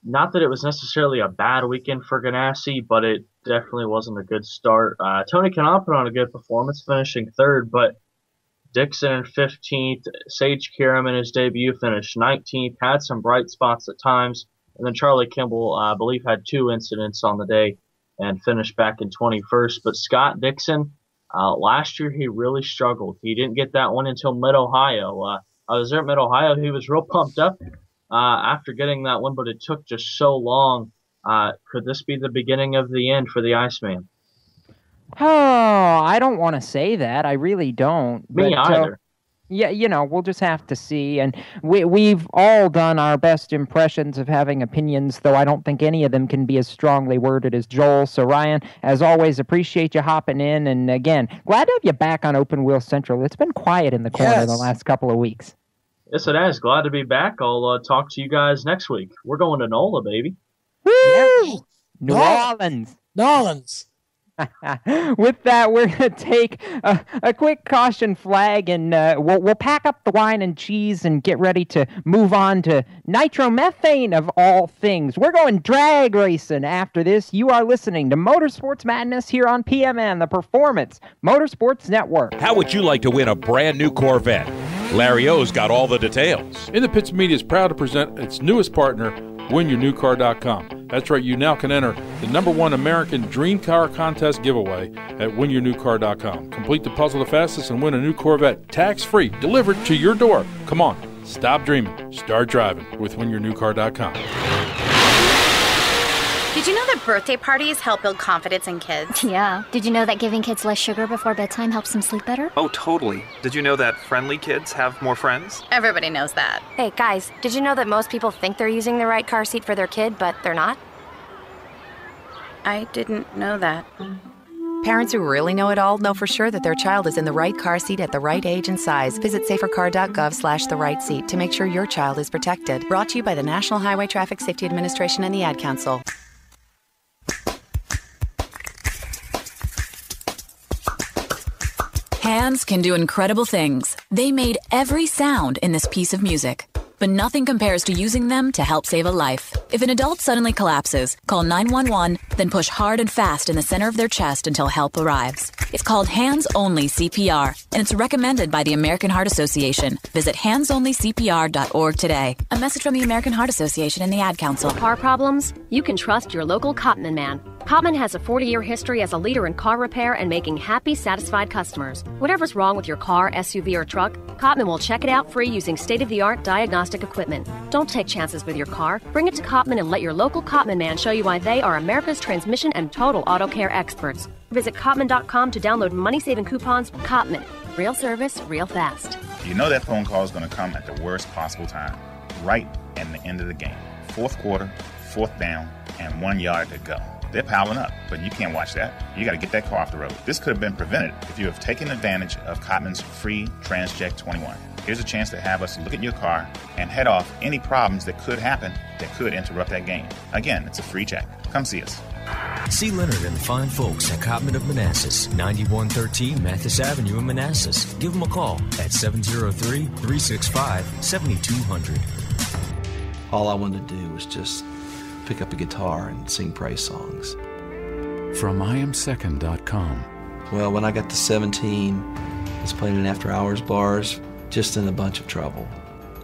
Not that it was necessarily a bad weekend for Ganassi, but it definitely wasn't a good start. Tony Kanaan put on a good performance, finishing 3rd, but Dixon in 15th, Sage Karam in his debut finished 19th, had some bright spots at times, and then Charlie Kimball, I believe, had 2 incidents on the day and finished back in 21st. But Scott Dixon, last year he really struggled. He didn't get that one until Mid-Ohio. I was there at Mid-Ohio. He was real pumped up after getting that one, but it took just so long. Could this be the beginning of the end for the Iceman? Oh, I don't want to say that. I really don't. Me either. Yeah, we'll just have to see. And we've all done our best impressions of having opinions, though I don't think any of them can be as strongly worded as Joel. So, Ryan, as always, appreciate you hopping in. And again, glad to have you back on Open Wheel Central. It's been quiet in the corner the last couple of weeks. Yes, it has. Glad to be back. I'll talk to you guys next week. We're going to NOLA, baby. Woo! New Orleans. With that, we're going to take a quick caution flag, and we'll pack up the wine and cheese and get ready to move on to nitromethane of all things. We're going drag racing after this. You are listening to Motorsports Madness here on PMN, the Performance Motorsports Network. How would you like to win a brand new Corvette? Larry O's got all the details. In the Pits Media is proud to present its newest partner, WinYourNewCar.com. That's right, you now can enter the #1 American Dream Car Contest giveaway at WinYourNewCar.com. Complete the puzzle the fastest and win a new Corvette tax-free, delivered to your door. Come on, stop dreaming, start driving with WinYourNewCar.com. Did you know that birthday parties help build confidence in kids? Yeah. Did you know that giving kids less sugar before bedtime helps them sleep better? Oh, totally. Did you know that friendly kids have more friends? Everybody knows that. Hey, guys, did you know that most people think they're using the right car seat for their kid, but they're not? I didn't know that. Parents who really know it all know for sure that their child is in the right car seat at the right age and size. Visit safercar.gov/the right seat to make sure your child is protected. Brought to you by the National Highway Traffic Safety Administration and the Ad Council. Hands can do incredible things. They made every sound in this piece of music. But nothing compares to using them to help save a life. If an adult suddenly collapses, call 911, then push hard and fast in the center of their chest until help arrives. It's called hands-only CPR, and it's recommended by the American Heart Association. Visit handsonlycpr.org today. A message from the American Heart Association and the Ad Council. Car problems? You can trust your local Cotman man. Cotman has a 40-year history as a leader in car repair and making happy, satisfied customers. Whatever's wrong with your car, SUV, or truck, Cotman will check it out free using state-of-the-art diagnostic equipment. Don't take chances with your car. Bring it to Cotman and let your local Cotman man show you why they are America's transmission and total auto care experts. Visit Cotman.com to download money-saving coupons. Cotman. Real service, real fast. You know that phone call is going to come at the worst possible time, right at the end of the game. Fourth quarter, fourth down, and 1 yard to go. They're piling up, but you can't watch that. You got to get that car off the road. This could have been prevented if you have taken advantage of Cotman's free TransCheck 21. Here's a chance to have us look at your car and head off any problems that could happen that could interrupt that game. Again, it's a free check. Come see us. See Leonard and the fine folks at Cotman of Manassas, 9113 Mathis Avenue in Manassas. Give them a call at 703-365-7200. All I wanted to do was just pick up a guitar and sing praise songs. From IamSecond.com. Well, when I got to 17, I was playing in after-hours bars, just in a bunch of trouble.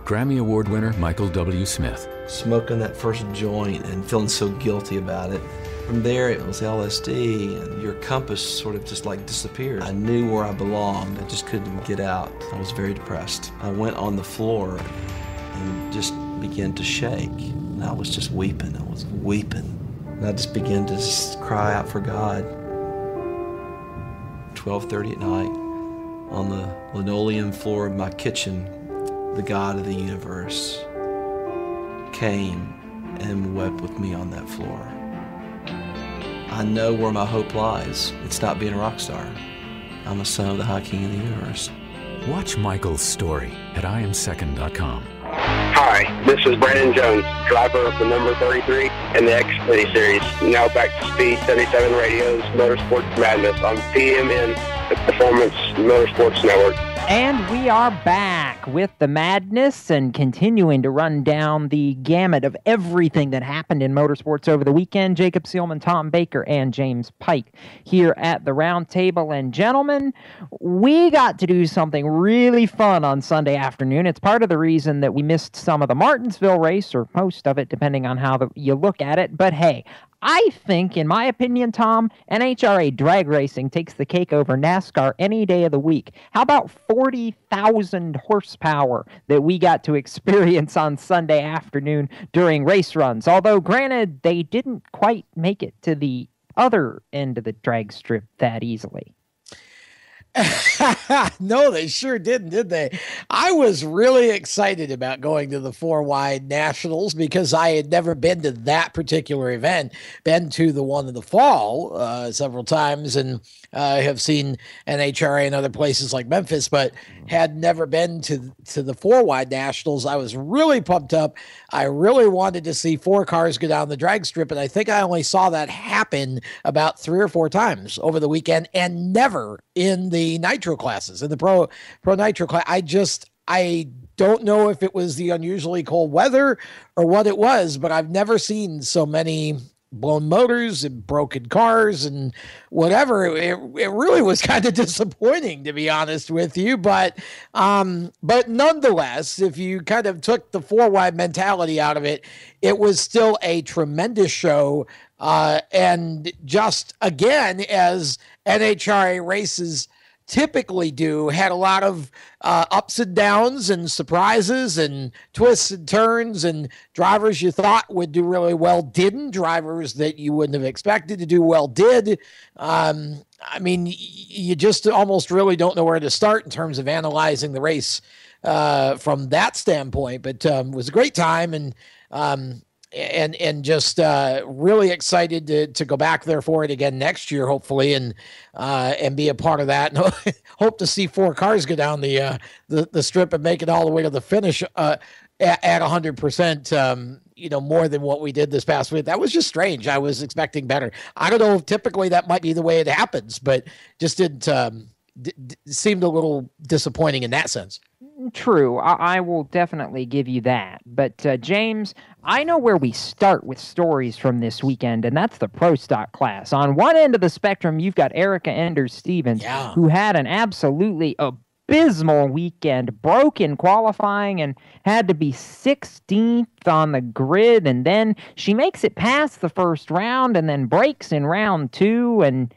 Grammy Award winner Michael W. Smith. Smoking that first joint and feeling so guilty about it. From there, it was LSD, and your compass sort of just like disappeared. I knew where I belonged. I just couldn't get out. I was very depressed. I went on the floor and just began to shake. And I was just weeping. I was weeping. And I just began to just cry out for God. 12:30 at night, on the linoleum floor of my kitchen, the God of the universe came and wept with me on that floor. I know where my hope lies. It's not being a rock star. I'm a son of the High King of the universe. Watch Michael's story at IamSecond.com. Hi, this is Brandon Jones, driver of the number 33 in the Xfinity Series. Now back to Speed77 Radio's Motorsports Madness on PMN, the Performance Motorsports Network. And we are back with the madness and continuing to run down the gamut of everything that happened in motorsports over the weekend. Jacob Seelman, Tom Baker, and James Pike here at the round table. And gentlemen, we got to do something really fun on Sunday afternoon. It's part of the reason that we missed some of the Martinsville race, or most of it, depending on how you look at it. But hey, I think, in my opinion, Tom, NHRA drag racing takes the cake over NASCAR any day of the week. How about 40,000 horsepower that we got to experience on Sunday afternoon during race runs? Although, granted, they didn't quite make it to the other end of the drag strip that easily. No, they sure didn't, did they? I was really excited about going to the 4-wide nationals because I had never been to that particular event, been to the one in the fall several times, and have seen NHRA in other places like Memphis, but had never been to the 4-wide nationals. I was really pumped up. I really wanted to see 4 cars go down the drag strip, and I think I only saw that happen about 3 or 4 times over the weekend, and never in the nitro classes, in the pro nitro class. I don't know if it was the unusually cold weather or what it was, but I've never seen so many blown motors and broken cars and whatever. It really was kind of disappointing, to be honest with you. But nonetheless, if you kind of took the 4-wide mentality out of it, it was still a tremendous show. And just again, as NHRA races typically do, had a lot of ups and downs and surprises and twists and turns, and drivers you thought would do really well didn't, drivers that you wouldn't have expected to do well did. I mean, you just almost really don't know where to start in terms of analyzing the race from that standpoint, but it was a great time, and just really excited to go back there for it again next year, hopefully, and be a part of that. And hope to see 4 cars go down the strip and make it all the way to the finish at 100%. More than what we did this past week. That was just strange. I was expecting better. I don't know if typically that might be the way it happens, but just didn't seemed a little disappointing in that sense. True. I will definitely give you that. But, James, I know where we start with stories from this weekend, and that's the Pro Stock class. On one end of the spectrum, you've got Erica Enders-Stevens, who had an absolutely abysmal weekend, broke in qualifying and had to be 16th on the grid, and then she makes it past the first round and then breaks in round 2, and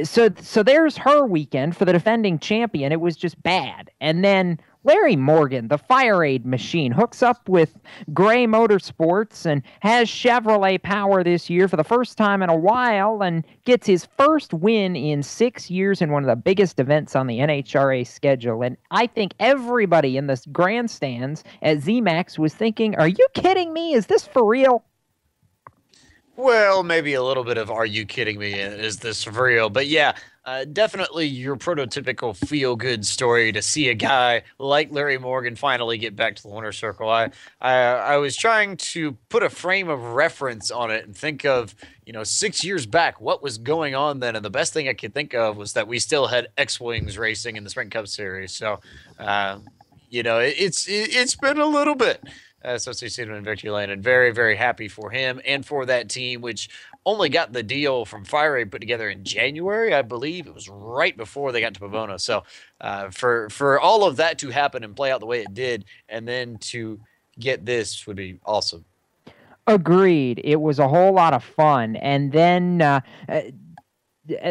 so there's her weekend for the defending champion. It was just bad. And then Larry Morgan, the Fire Aid machine, hooks up with Gray Motorsports and has Chevrolet power this year for the first time in a while and gets his first win in 6 years in one of the biggest events on the NHRA schedule. And I think everybody in the grandstands at ZMAX was thinking, are you kidding me? Is this for real? Well, maybe a little bit of "Are you kidding me? Is this for real?" But yeah, definitely your prototypical feel-good story to see a guy like Larry Morgan finally get back to the winner's circle. I was trying to put a frame of reference on it and think of 6 years back what was going on then, and the best thing I could think of was that we still had X-Wings racing in the Sprint Cup Series. So, it's been a little bit. So we've seen him in victory lane, and very, very happy for him and for that team, which only got the deal from Fire Aid put together in January, I believe. It was right before they got to Pavona. So for all of that to happen and play out the way it did, and then to get this would be awesome. Agreed. It was a whole lot of fun. And then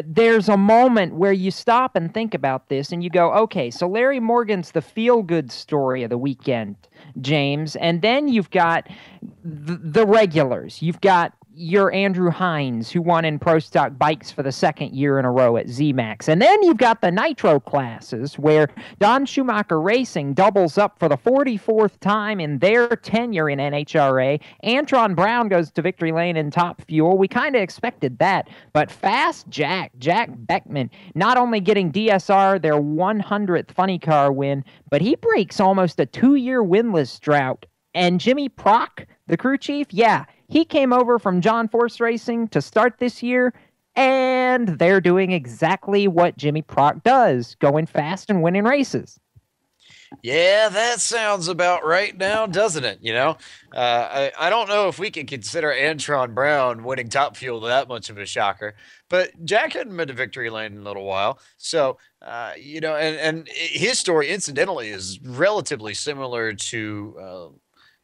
there's a moment where you stop and think about this and you go, okay, so Larry Morgan's the feel-good story of the weekend, James. And then you've got the regulars. You've got your Andrew Hines, who won in Pro Stock Bikes for the second year in a row at ZMAX. And then you've got the Nitro classes, where Don Schumacher Racing doubles up for the 44th time in their tenure in NHRA. Antron Brown goes to victory lane in Top Fuel. We kind of expected that. But Fast Jack Beckman, not only getting DSR their 100th funny car win, but he breaks almost a 2-year winless drought. And Jimmy Prock, the crew chief, he came over from John Force Racing to start this year, and they're doing exactly what Jimmy Prock does, going fast and winning races. Yeah, that sounds about right now, doesn't it? I don't know if we can consider Antron Brown winning Top Fuel that much of a shocker, but Jack hadn't been to victory lane in a little while. So, and his story, incidentally, is relatively similar to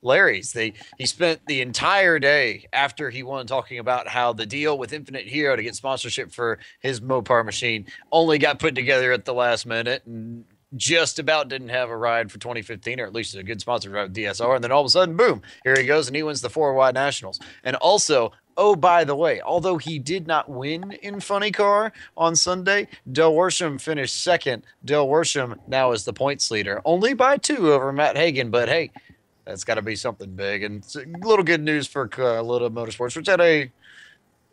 Larry's. He spent the entire day after he won talking about how the deal with Infinite Hero to get sponsorship for his Mopar machine only got put together at the last minute and just about didn't have a ride for 2015, or at least a good sponsor ride with DSR. And then all of a sudden, boom, here he goes, and he wins the 4Y Nationals. And also, oh, by the way, although he did not win in Funny Car on Sunday, Del Worsham finished second. Del Worsham now is the points leader, only by 2 over Matt Hagan. But hey, that's got to be something big. And it's a little good news for Little Motorsports, which had a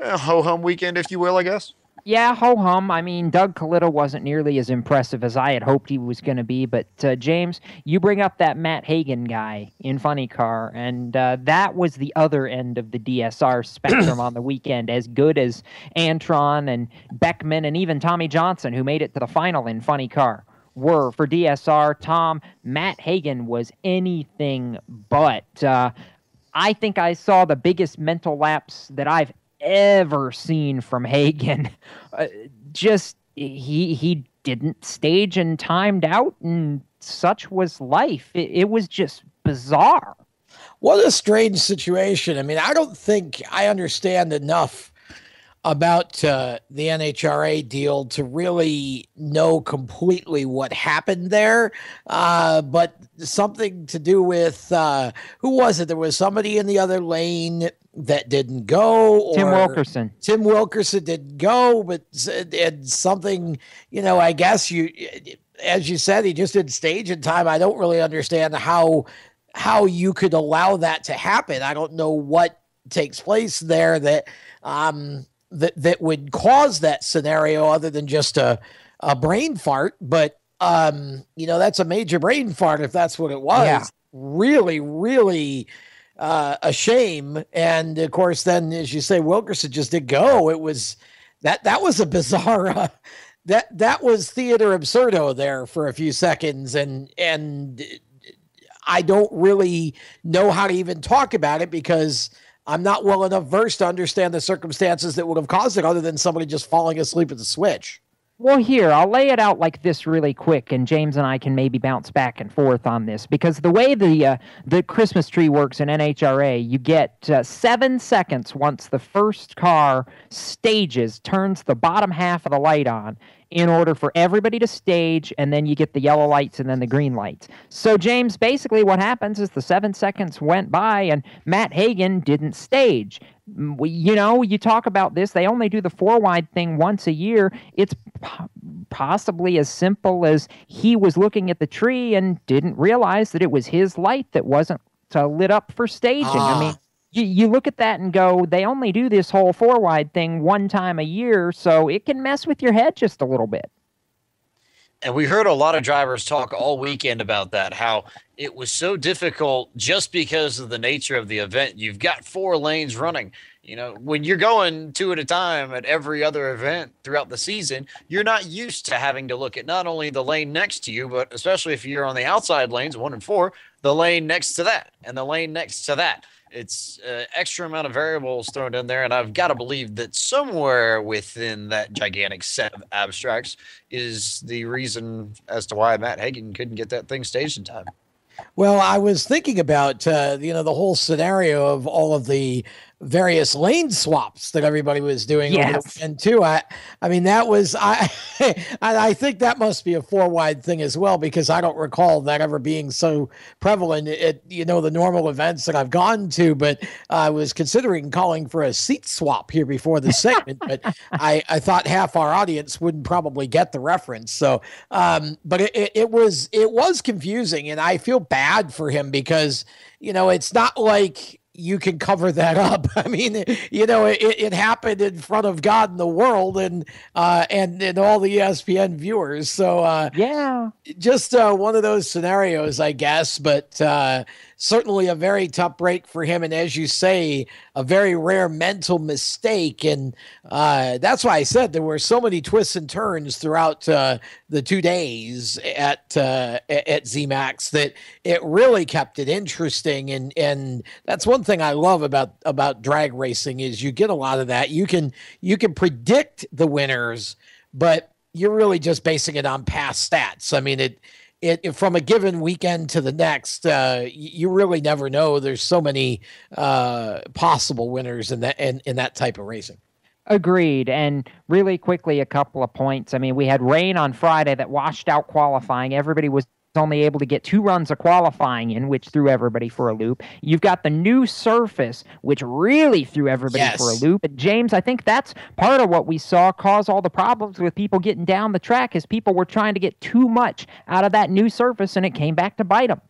ho-hum weekend, if you will, I guess. Yeah, ho-hum. I mean, Doug Colitto wasn't nearly as impressive as I had hoped he was going to be. But, James, you bring up that Matt Hagan guy in Funny Car, and that was the other end of the DSR spectrum on the weekend, as good as Antron and Beckman and even Tommy Johnson, who made it to the final in Funny Car, were for DSR. Tom, Matt Hagan was anything but. I think I saw the biggest mental lapse that I've ever seen from Hagan. He didn't stage and timed out, and such was life. It was just bizarre. What a strange situation. I mean, I don't think I understand enough about the NHRA deal to really know completely what happened there. But something to do with, who was it? There was somebody in the other lane that didn't go. Tim Wilkerson. Tim Wilkerson didn't go, but it's something, I guess as you said, he just didn't stage in time. I don't really understand how you could allow that to happen. I don't know what takes place there that would cause that scenario other than just a brain fart. But, that's a major brain fart if that's what it was. Yeah. Really, really a shame. And, of course, then, as you say, Wilkerson just did go. It was that was a bizarre that was theater absurdo there for a few seconds. And I don't really know how to even talk about it because I'm not well enough versed to understand the circumstances that would have caused it other than somebody just falling asleep at the switch. Well, here, I'll lay it out like this really quick, and James and I can maybe bounce back and forth on this, because the way the Christmas tree works in NHRA, you get 7 seconds once the first car stages, turns the bottom half of the light on, in order for everybody to stage, and then you get the yellow lights and then the green lights. So, James, basically what happens is the 7 seconds went by and Matt Hagan didn't stage. You talk about this, they only do the 4-wide thing once a year. It's possibly as simple as he was looking at the tree and didn't realize that it was his light that wasn't lit up for staging. I mean, you look at that and go, they only do this whole 4-wide thing one time a year, so it can mess with your head just a little bit. And we heard a lot of drivers talk all weekend about that, how it was so difficult just because of the nature of the event. You've got 4 lanes running. When you're going 2 at a time at every other event throughout the season, you're not used to having to look at not only the lane next to you, but especially if you're on the outside lanes, 1 and 4, the lane next to that and the lane next to that. It's extra amount of variables thrown in there, and I've got to believe that somewhere within that gigantic set of abstracts is the reason as to why Matt Hagan couldn't get that thing staged in time. Well, I was thinking about, the whole scenario of all of the various lane swaps that everybody was doing over the weekend too. I mean, that was, I think that must be a 4-wide thing as well, because I don't recall that ever being so prevalent at, the normal events that I've gone to, but I was considering calling for a seat swap here before the segment, but I thought half our audience wouldn't probably get the reference. So, but it was confusing, and I feel bad for him because, it's not like you can cover that up. I mean, it happened in front of God and the world and all the ESPN viewers. So just one of those scenarios, I guess, but certainly a very tough break for him. And as you say, a very rare mental mistake. And that's why I said there were so many twists and turns throughout the 2 days at ZMAX that it really kept it interesting. And that's one thing I love about drag racing is you get a lot of that. You can predict the winners, but you're really just basing it on past stats. I mean, it from a given weekend to the next, you really never know. There's so many possible winners in that type of racing. Agreed. And really quickly, a couple of points. I mean, we had rain on Friday that washed out qualifying. Everybody was only able to get 2 runs of qualifying in, which threw everybody for a loop. You've got the new surface, which really threw everybody for a loop. And James, I think that's part of what we saw cause all the problems with people getting down the track, is people were trying to get too much out of that new surface, and it came back to bite them.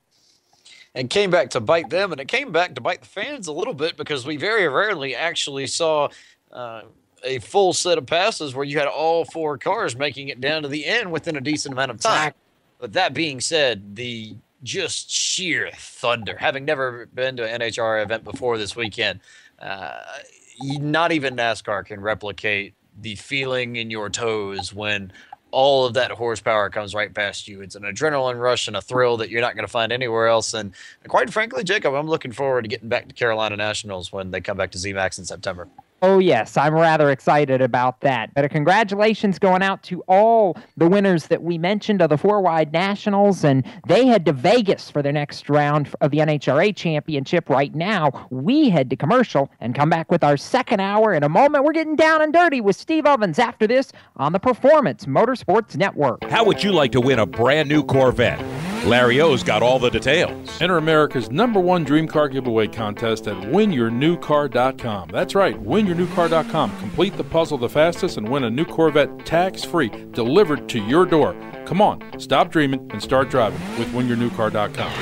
And came back to bite them, and it came back to bite the fans a little bit, because we very rarely actually saw a full set of passes where you had all 4 cars making it down to the end within a decent amount of time. But that being said, the just sheer thunder, having never been to an NHRA event before this weekend, not even NASCAR can replicate the feeling in your toes when all of that horsepower comes right past you. It's an adrenaline rush and a thrill that you're not going to find anywhere else. And quite frankly, Jacob, I'm looking forward to getting back to Carolina Nationals when they come back to ZMAX in September. Oh, yes, I'm rather excited about that. But congratulations going out to all the winners that we mentioned of the 4-wide Nationals, and they head to Vegas for their next round of the NHRA Championship. Right now, we head to commercial and come back with our second hour. In a moment, we're getting down and dirty with Steve Ovens after this on the Performance Motorsports Network. How would you like to win a brand new Corvette? Larry O's got all the details. Enter America's #1 dream car giveaway contest at winyournewcar.com. That's right, winyournewcar.com. Complete the puzzle the fastest and win a new Corvette tax-free, delivered to your door. Come on, stop dreaming and start driving with winyournewcar.com.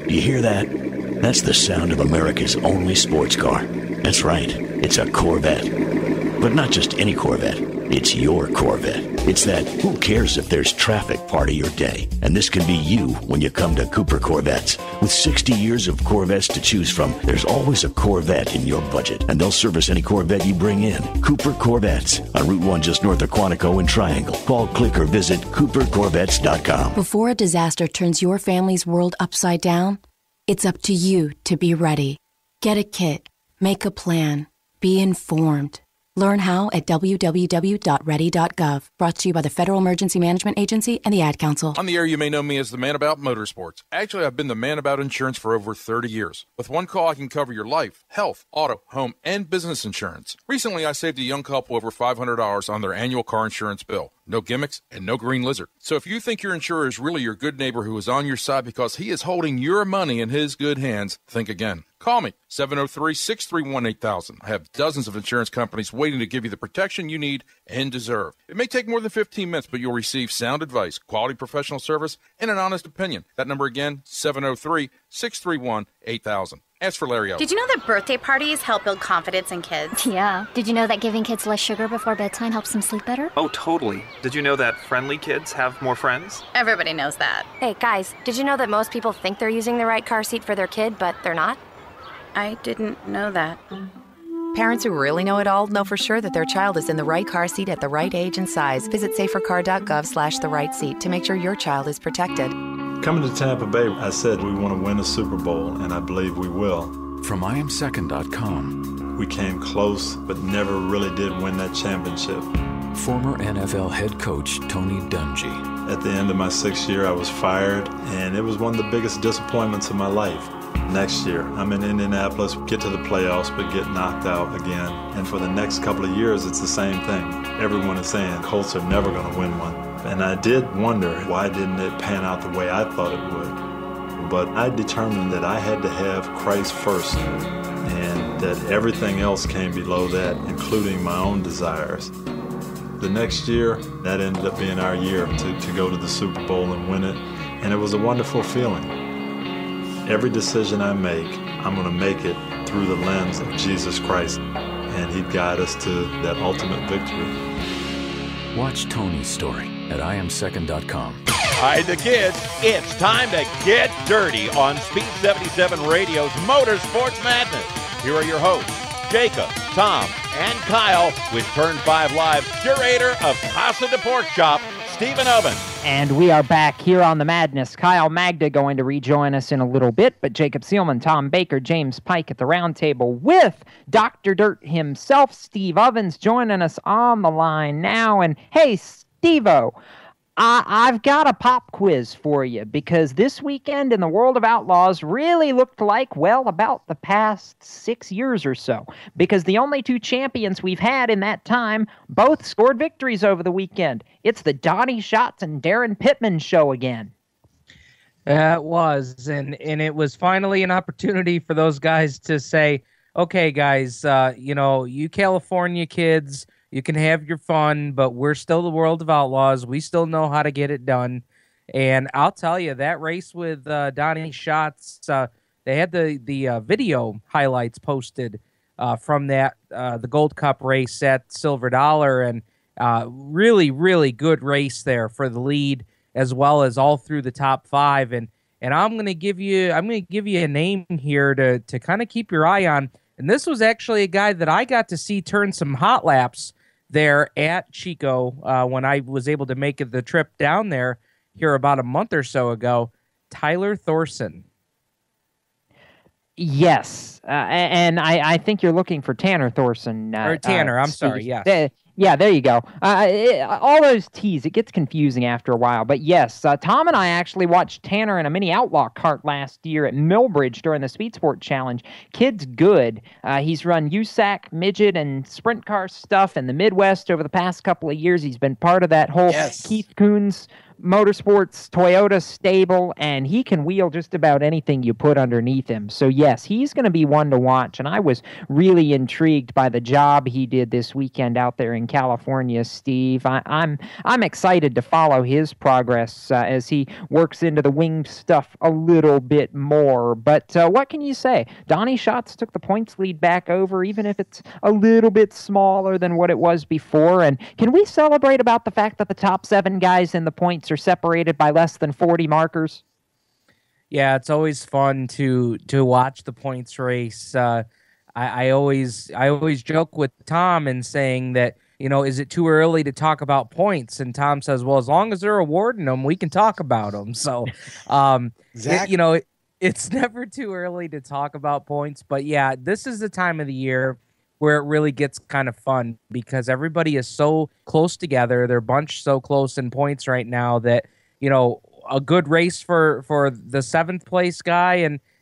You hear that? That's the sound of America's only sports car. That's right, it's a Corvette. But not just any Corvette. It's your Corvette. It's that who cares if there's traffic part of your day. And this can be you when you come to Cooper Corvettes. With 60 years of Corvettes to choose from, there's always a Corvette in your budget. And they'll service any Corvette you bring in. Cooper Corvettes on Route 1 just north of Quantico and Triangle. Call, click, or visit CooperCorvettes.com. Before a disaster turns your family's world upside down, it's up to you to be ready. Get a kit. Make a plan. Be informed. Learn how at www.ready.gov. Brought to you by the Federal Emergency Management Agency and the Ad Council. On the air, you may know me as the man about motorsports. Actually, I've been the man about insurance for over 30 years. With one call, I can cover your life, health, auto, home, and business insurance. Recently, I saved a young couple over $500 on their annual car insurance bill. No gimmicks and no green lizard. So if you think your insurer is really your good neighbor who is on your side because he is holding your money in his good hands, think again. Call me, 703-631-8000. I have dozens of insurance companies waiting to give you the protection you need and deserve. It may take more than 15 minutes, but you'll receive sound advice, quality professional service, and an honest opinion. That number again, 703-631-8000. Ask for Larry O. Did you know that birthday parties help build confidence in kids? Yeah. Did you know that giving kids less sugar before bedtime helps them sleep better? Oh, totally. Did you know that friendly kids have more friends? Everybody knows that. Hey, guys, did you know that most people think they're using the right car seat for their kid, but they're not? I didn't know that. Parents who really know it all know for sure that their child is in the right car seat at the right age and size. Visit safercar.gov/the right seat to make sure your child is protected. Coming to Tampa Bay, I said we want to win a Super Bowl, and I believe we will. From IamSecond.com. We came close, but never really did win that championship. Former NFL head coach Tony Dungy. At the end of my 6th year, I was fired, and it was one of the biggest disappointments of my life. Next year, I'm in Indianapolis, get to the playoffs, but get knocked out again. And for the next couple of years, it's the same thing. Everyone is saying Colts are never going to win one. And I did wonder, why didn't it pan out the way I thought it would? But I determined that I had to have Christ first, and that everything else came below that, including my own desires. The next year, that ended up being our year to go to the Super Bowl and win it, and it was a wonderful feeling. Every decision I make, I'm going to make it through the lens of Jesus Christ, and He'd guide us to that ultimate victory. Watch Tony's story at IamSecond.com. Hide the kids. It's time to get dirty on Speed77 Radio's Motorsports Madness. Here are your hosts, Jacob, Tom, and Kyle, with Turn 5 Live curator of Casa de Pork Chop, Stephen Ovens. And we are back here on the Madness. Kyle Magda going to rejoin us in a little bit, but Jacob Seelman, Tom Baker, James Pike at the round table with Dr. Dirt himself, Steve Ovens, joining us on the line now. And hey, Steve-O, I've got a pop quiz for you, because this weekend in the world of Outlaws really looked like, well, about the past 6 years or so, because the only two champions we've had in that time both scored victories over the weekend. It's the Donnie Schatz and Darren Pittman show again. It was, and it was finally an opportunity for those guys to say, okay, guys, you California kids, you can have your fun, but we're still the world of Outlaws. We still know how to get it done. And I'll tell you, that race with Donnie Schatz, they had the video highlights posted from that, the Gold Cup race at Silver Dollar, and really, really good race there for the lead, as well as all through the top five. And I'm going to give you a name here to kind of keep your eye on. And this was actually a guy that I got to see turn some hot laps there at Chico when I was able to make the trip down there here about a month or so ago. Tyler Thorson. Yes, and I think you're looking for Tanner Thorson. Or Tanner, I'm sorry, yes. Yeah, there you go. All those T's, it gets confusing after a while. But yes, Tom and I actually watched Tanner in a mini outlaw kart last year at Millbridge during the Speed Sport Challenge. Kid's good. He's run USAC, midget, and sprint car stuff in the Midwest over the past couple of years. He's been part of that whole Keith Coons Motorsports Toyota stable, and he can wheel just about anything you put underneath him. So yes, he's going to be one to watch, and I was really intrigued by the job he did this weekend out there in California, Steve. I'm excited to follow his progress as he works into the winged stuff a little bit more. But what can you say? Donnie Schatz took the points lead back over, even if it's a little bit smaller than what it was before. And can we celebrate about the fact that the top 7 guys in the points are separated by less than 40 markers? Yeah, it's always fun to watch the points race. I always joke with Tom and saying that, is it too early to talk about points? And Tom says, well, as long as they're awarding them, we can talk about them. So, it's never too early to talk about points. But yeah, this is the time of the year where it really gets kind of fun, because everybody is so close together. They're bunched so close in points right now that, a good race for the 7th place guy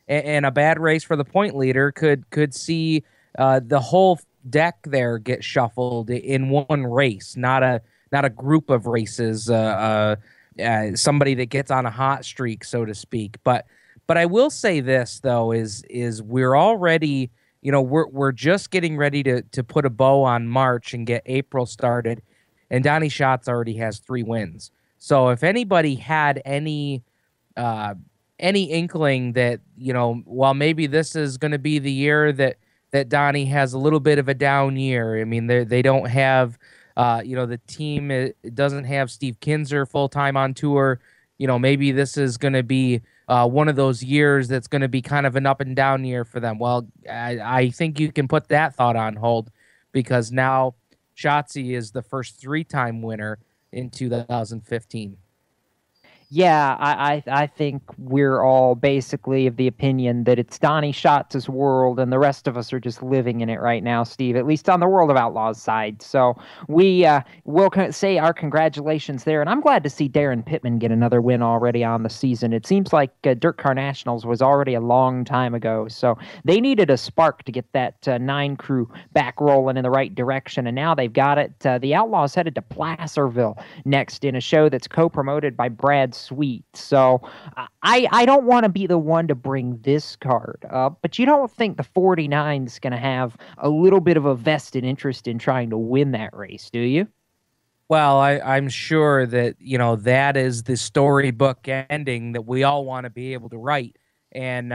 and a bad race for the point leader could see the whole deck there get shuffled in one race, not a group of races, somebody that gets on a hot streak, so to speak. But I will say this, though, is we're already, we're just getting ready to put a bow on March and get April started, and Donnie Schatz already has 3 wins. So if anybody had any inkling that, well, maybe this is going to be the year that Donnie has a little bit of a down year. I mean, they don't have, the team it doesn't have Steve Kinzer full-time on tour. Maybe this is going to be one of those years that's going to be kind of an up and down year for them. Well, I think you can put that thought on hold, because now Schatzy is the first 3-time winner in 2015. Yeah, I think we're all basically of the opinion that it's Donnie Schatz's world, and the rest of us are just living in it right now, Steve, at least on the World of Outlaws side. So we will say our congratulations there, and I'm glad to see Darren Pittman get another win already on the season. It seems like Dirt Car Nationals was already a long time ago, so they needed a spark to get that 9 crew back rolling in the right direction, and now they've got it. The Outlaws headed to Placerville next in a show that's co-promoted by Brad Sweet. So I don't want to be the one to bring this card up, but you don't think the 49 is going to have a little bit of a vested interest in trying to win that race, do you? Well, I'm sure that, that is the storybook ending that we all want to be able to write. And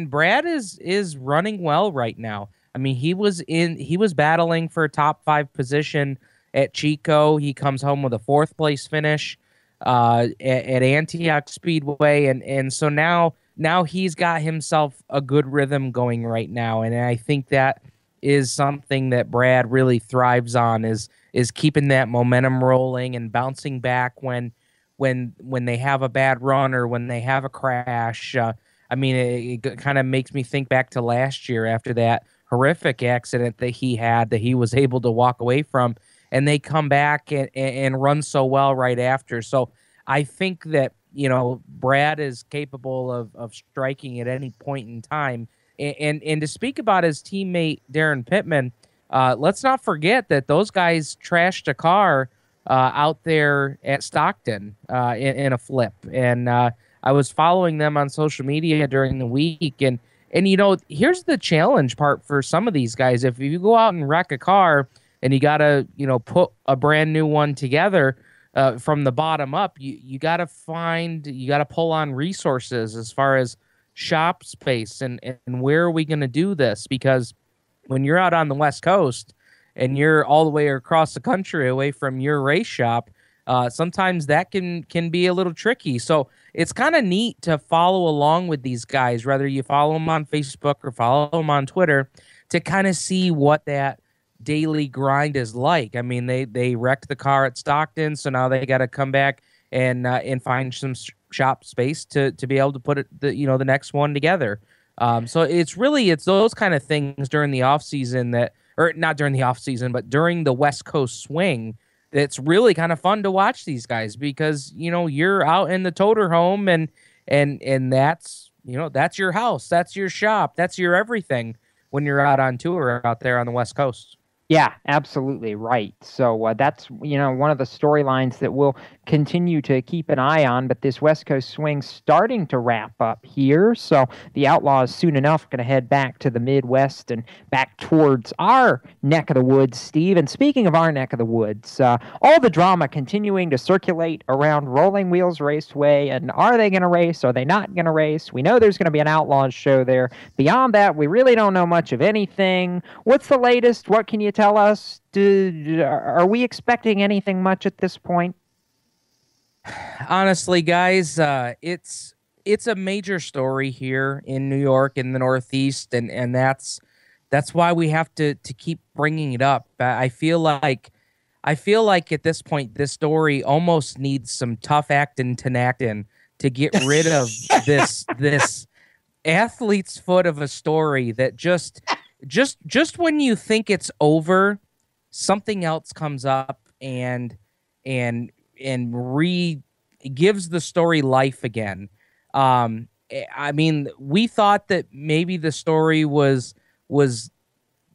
Brad is running well right now. I mean, he was battling for a top 5 position at Chico. He comes home with a 4th place finish at Antioch Speedway, and so now he's got himself a good rhythm going right now, and I think that is something that Brad really thrives on, is keeping that momentum rolling and bouncing back when they have a bad run or when they have a crash. I mean, it kind of makes me think back to last year after that horrific accident that he was able to walk away from, and they come back and run so well right after. So I think that, Brad is capable of striking at any point in time. And to speak about his teammate, Darren Pittman, let's not forget that those guys trashed a car out there at Stockton in a flip. And I was following them on social media during the week. And here's the challenge part for some of these guys. If you go out and wreck a car, and you got to, put a brand new one together from the bottom up, you got to pull on resources as far as shop space and where are we going to do this? Because when you're out on the West Coast and you're all the way across the country away from your race shop, sometimes that can be a little tricky. So it's kind of neat to follow along with these guys, whether you follow them on Facebook or follow them on Twitter, to kind of see what that daily grind is like. I mean, they wrecked the car at Stockton, so now they got to come back and find some shop space to be able to put the next one together. So it's those kind of things during the off season or not during the off season, but during the West Coast swing, it's really kind of fun to watch these guys, because you're out in the toter home and that's that's your house, that's your shop, that's your everything when you're out on tour out there on the West Coast. Yeah, absolutely right. So that's, one of the storylines that we'll continue to keep an eye on. But this West Coast swing starting to wrap up here. So the Outlaws soon enough going to head back to the Midwest and back towards our neck of the woods, Steve. And speaking of our neck of the woods, all the drama continuing to circulate around Rolling Wheels Raceway. And are they going to race? Are they not going to race? We know there's going to be an Outlaws show there. Beyond that, we really don't know much of anything. What's the latest? What can you tell us? Are we expecting anything much at this point? Honestly, guys, it's a major story here in New York in the Northeast, and that's why we have to keep bringing it up. I feel like at this point, this story almost needs some tough actin' Tinactin to get rid of this athlete's foot of a story that just just when you think it's over, something else comes up and gives the story life again. I mean, we thought that maybe the story was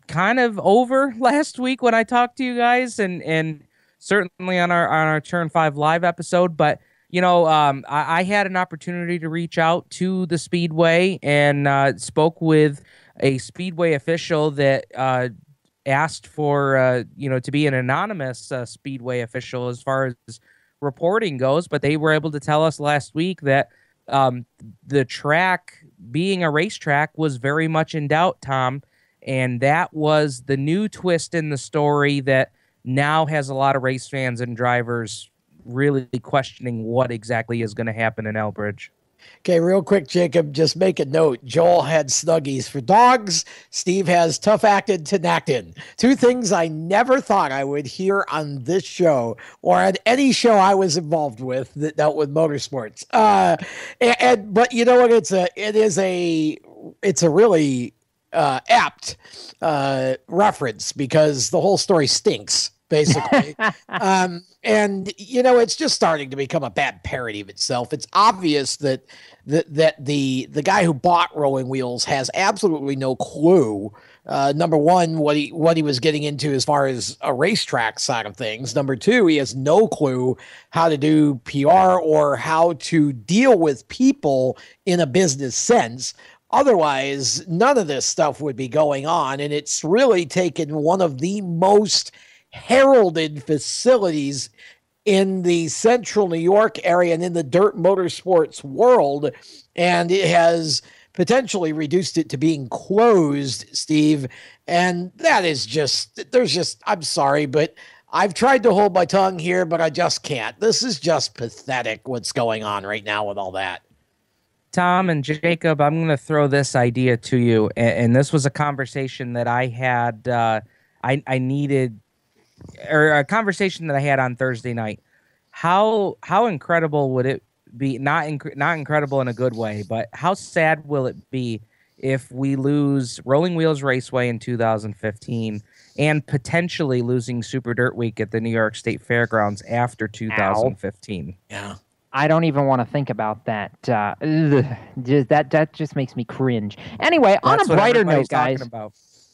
kind of over last week when I talked to you guys, and certainly on our Turn 5 Live episode. But I had an opportunity to reach out to the Speedway and spoke with a Speedway official that asked for to be an anonymous Speedway official as far as reporting goes, but they were able to tell us last week that the track being a racetrack was very much in doubt, Tom, and that was the new twist in the story that now has a lot of race fans and drivers really questioning what exactly is going to happen in Elbridge. Okay, real quick, Jacob, just make a note. Joel had Snuggies for dogs. Steve has Tough Actin' Tinactin. Two things I never thought I would hear on this show or on any show I was involved with that dealt with motorsports. But you know what? It's a really apt reference because the whole story stinks. Basically. And it's just starting to become a bad parody of itself. It's obvious that the guy who bought Rolling Wheels has absolutely no clue. Number one, what he was getting into as far as a racetrack side of things. Number two, he has no clue how to do PR or how to deal with people in a business sense. Otherwise, none of this stuff would be going on. And it's really taken one of the most heralded facilities in the central New York area and in the dirt motorsports world, and it has potentially reduced it to being closed, Steve. And that is I'm sorry, but I've tried to hold my tongue here, but I just can't. This is just pathetic what's going on right now with all that. Tom and Jacob, I'm going to throw this idea to you, and this was a conversation that I had, I needed, or a conversation that I had on Thursday night. How incredible would it be? Not incredible in a good way, but how sad will it be if we lose Rolling Wheels Raceway in 2015 and potentially losing Super Dirt Week at the New York State Fairgrounds after 2015? Ow. Yeah. I don't even want to think about that. That just makes me cringe. Anyway, on a brighter note, guys.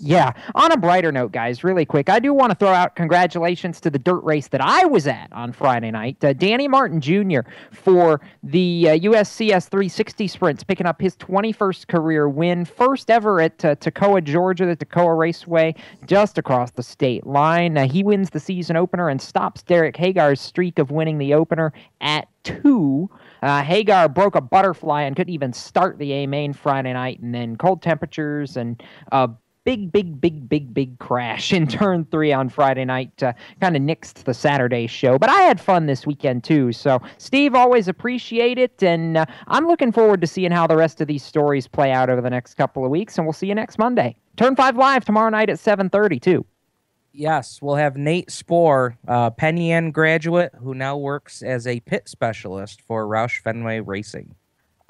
Yeah, on a brighter note, guys, really quick, I do want to throw out congratulations to the dirt race that I was at on Friday night. Danny Martin Jr. for the USCS 360 sprints, picking up his 21st career win, first ever at Toccoa, Georgia, the Toccoa Raceway, just across the state line. He wins the season opener and stops Derek Hagar's streak of winning the opener at 2. Hagar broke a butterfly and couldn't even start the A-main Friday night, and then cold temperatures and big crash in turn 3 on Friday night kind of nixed the Saturday show. But I had fun this weekend too. So Steve, always appreciate it, and I'm looking forward to seeing how the rest of these stories play out over the next couple of weeks, and we'll see you next Monday. Turn 5 Live tomorrow night at 7:30 too. Yes, we'll have Nate Spohr, Penn Yan graduate who now works as a pit specialist for Roush Fenway Racing.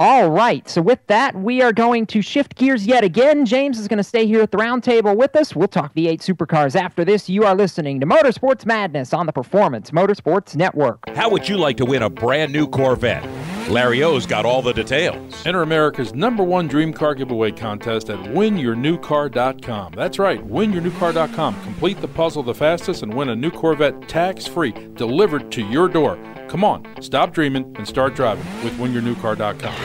All right, so with that, we are going to shift gears yet again. James is going to stay here at the round table with us. We'll talk V8 supercars after this. You are listening to Motorsports Madness on the Performance Motorsports Network. How would you like to win a brand new Corvette? Larry O's got all the details. Enter America's #1 dream car giveaway contest at winyournewcar.com. That's right, winyournewcar.com. Complete the puzzle the fastest and win a new Corvette tax-free, delivered to your door. Come on, stop dreaming and start driving with winyournewcar.com.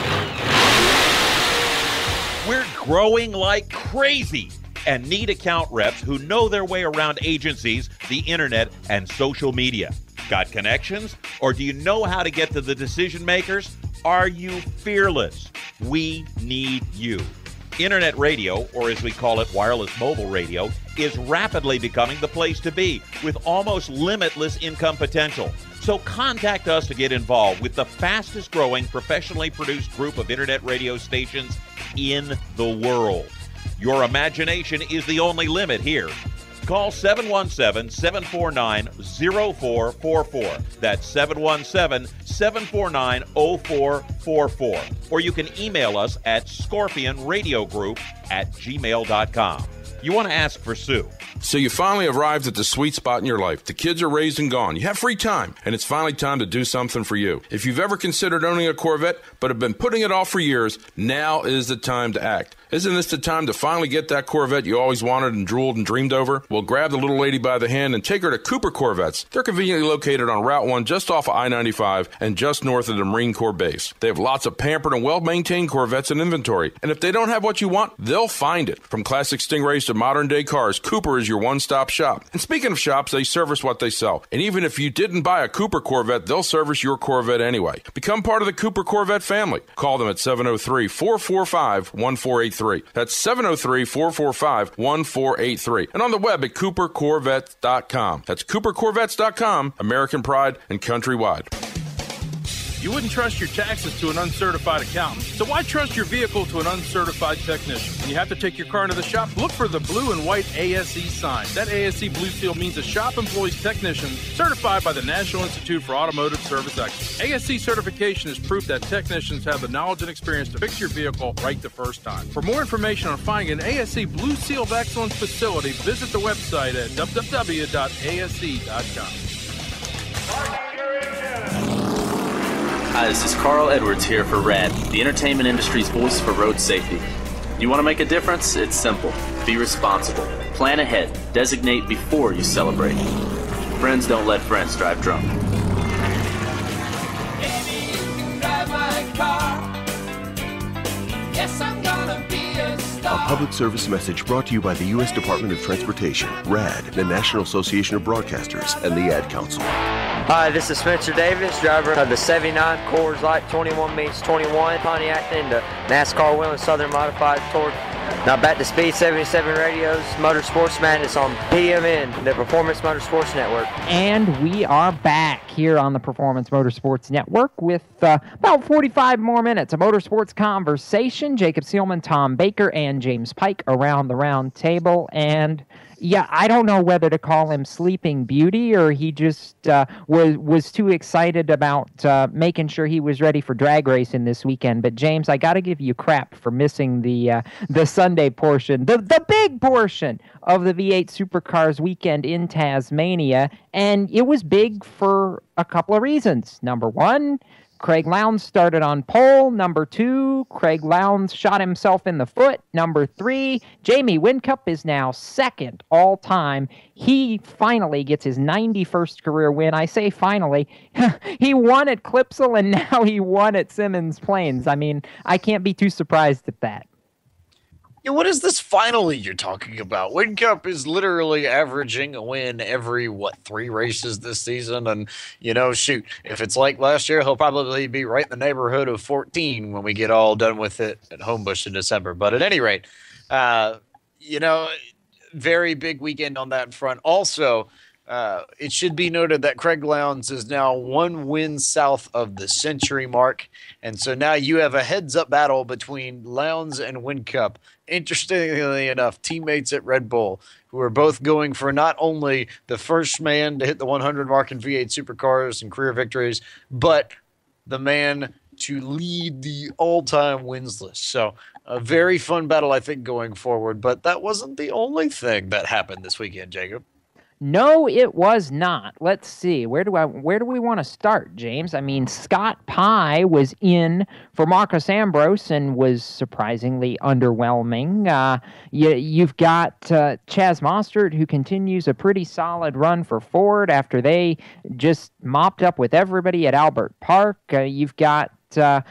We're growing like crazy and need account reps who know their way around agencies, the internet, and social media. Got connections? Or do you know how to get to the decision makers? Are you fearless? We need you. Internet radio, or as we call it, wireless mobile radio, is rapidly becoming the place to be with almost limitless income potential. So contact us to get involved with the fastest growing professionally produced group of internet radio stations in the world. Your imagination is the only limit here. Call 717-749-0444. That's 717-749-0444. Or you can email us at scorpionradiogroup@gmail.com. you want to ask for Sue. So you finally arrived at the sweet spot in your life. The kids are raised and gone. You have free time, and it's finally time to do something for you. If you've ever considered owning a Corvette but have been putting it off for years, now is the time to act. Isn't this the time to finally get that Corvette you always wanted and drooled and dreamed over? Well, grab the little lady by the hand and take her to Cooper Corvettes. They're conveniently located on Route 1 just off of I-95 and just north of the Marine Corps base. They have lots of pampered and well-maintained Corvettes in inventory, and if they don't have what you want, they'll find it. From classic Stingrays to modern-day cars, Cooper is your one-stop shop. And speaking of shops, they service what they sell. And even if you didn't buy a Cooper Corvette, they'll service your Corvette anyway. Become part of the Cooper Corvette family. Call them at 703-445-1483. That's 703-445-1483. And on the web at coopercorvettes.com. That's coopercorvettes.com, American pride and countrywide. You wouldn't trust your taxes to an uncertified accountant, so why trust your vehicle to an uncertified technician? When you have to take your car into the shop, look for the blue and white ASE sign. That ASE blue seal means a shop employs technicians certified by the National Institute for Automotive Service Excellence. ASE certification is proof that technicians have the knowledge and experience to fix your vehicle right the first time. For more information on finding an ASE Blue Seal of Excellence facility, visit the website at www.ase.com. Hi, this is Carl Edwards here for RAD, the entertainment industry's voice for road safety. You want to make a difference? It's simple. Be responsible. Plan ahead. Designate before you celebrate. Friends don't let friends drive drunk. Baby, you can drive my car. Yes, I'm gonna be a star. A public service message brought to you by the U.S. Department of Transportation, RAD, the National Association of Broadcasters, and the Ad Council. Hi, this is Spencer Davis, driver of the 79 Coors Light 21 meets 21 Pontiac into NASCAR Whelen Southern Modified Torque. Now back to Speed 77 Radio's Motorsports Madness on PMN, the Performance Motorsports Network. And we are back here on the Performance Motorsports Network with about 45 more minutes of motorsports conversation. Jacob Seelman, Tom Baker, and James Pike around the round table. And yeah, I don't know whether to call him Sleeping Beauty or he just was too excited about making sure he was ready for drag racing this weekend. But James, I got to give you crap for missing the Sunday portion, the big portion of the V8 Supercars weekend in Tasmania, and it was big for a couple of reasons. Number one, Craig Lowndes started on pole. Number two, Craig Lowndes shot himself in the foot. Number three, Jamie Whincup is now second all-time. He finally gets his 91st career win. I say finally. He won at Clipsal, and now he won at Simmons Plains. I mean, I can't be too surprised at that. Yeah, what is this finally you're talking about? Whincup is literally averaging a win every, 3 races this season? And, shoot, if it's like last year, he'll probably be right in the neighborhood of 14 when we get all done with it at Homebush in December. But at any rate, very big weekend on that front. Also, it should be noted that Craig Lowndes is now 1 win south of the century mark. And so now you have a heads-up battle between Lowndes and Whincup. Interestingly enough, teammates at Red Bull who are both going for not only the first man to hit the 100 mark in V8 Supercars and career victories, but the man to lead the all-time wins list. So a very fun battle, I think, going forward. But that wasn't the only thing that happened this weekend, Jacob. No, it was not. Let's see. Where do we want to start, James? I mean, Scott Pye was in for Marcos Ambrose and was surprisingly underwhelming. You've got Chaz Mostert, who continues a pretty solid run for Ford after they just mopped up with everybody at Albert Park. You've got a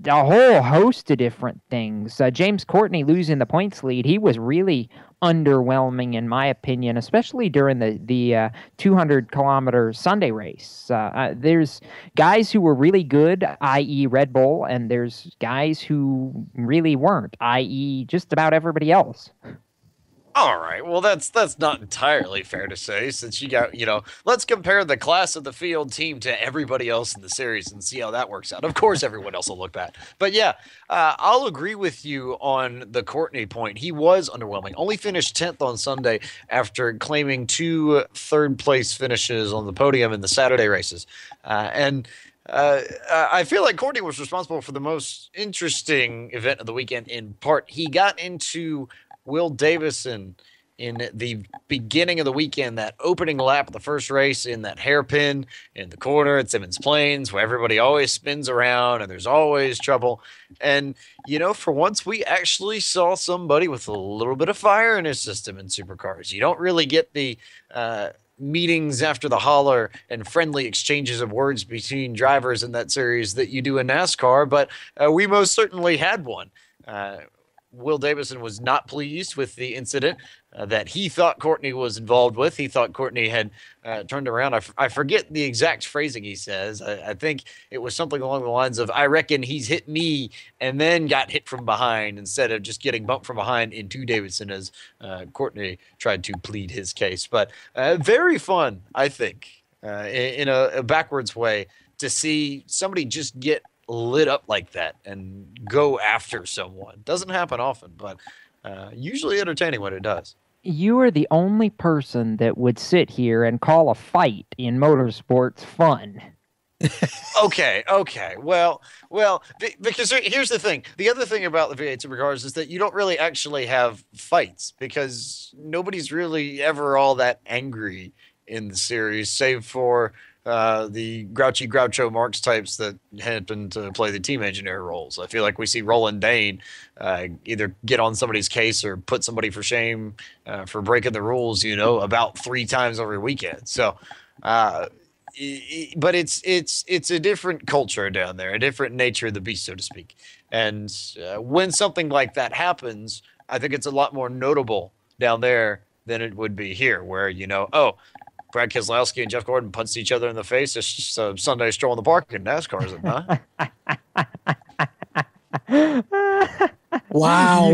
whole host of different things. James Courtney losing the points lead. He was really underwhelming, in my opinion, especially during the 200-kilometer Sunday race. There's guys who were really good, i.e. Red Bull, and there's guys who really weren't, i.e. just about everybody else. All right. Well, that's not entirely fair to say, since you got, let's compare the class of the field team to everybody else in the series and see how that works out. Of course, everyone else will look bad. But yeah, I'll agree with you on the Courtney point. He was underwhelming. Only finished 10th on Sunday after claiming 2 third-place finishes on the podium in the Saturday races. I feel like Courtney was responsible for the most interesting event of the weekend in part. He got into Will Davison in the beginning of the weekend, that opening lap of the first race in that hairpin in the corner at Simmons Plains, where everybody always spins around and there's always trouble. And, for once we actually saw somebody with a little bit of fire in his system in supercars. You don't really get the meetings after the holler and friendly exchanges of words between drivers in that series that you do in NASCAR, but we most certainly had one. Will Davison was not pleased with the incident that he thought Courtney was involved with. He thought Courtney had turned around. I forget the exact phrasing he says. I think it was something along the lines of, I reckon he's hit me and then got hit from behind instead of just getting bumped from behind into Davison as Courtney tried to plead his case. But very fun, I think, in a backwards way, to see somebody just get lit up like that and go after someone. Doesn't happen often, but usually entertaining when it does. You are the only person that would sit here and call a fight in motorsports fun. Okay. Well, because here's the thing. The other thing about the V8 Supercars is that you don't really actually have fights because nobody's really ever all that angry in the series, save for the Groucho Marx types that happen to play the team engineer roles. I feel like we see Roland Dane either get on somebody's case or put somebody for shame for breaking the rules, about 3 times every weekend. So, but it's a different culture down there, a different nature of the beast, so to speak. And when something like that happens, I think it's a lot more notable down there than it would be here, where, Brad Keselowski and Jeff Gordon punched each other in the face. It's just a Sunday stroll in the park in NASCAR, is it not? Wow,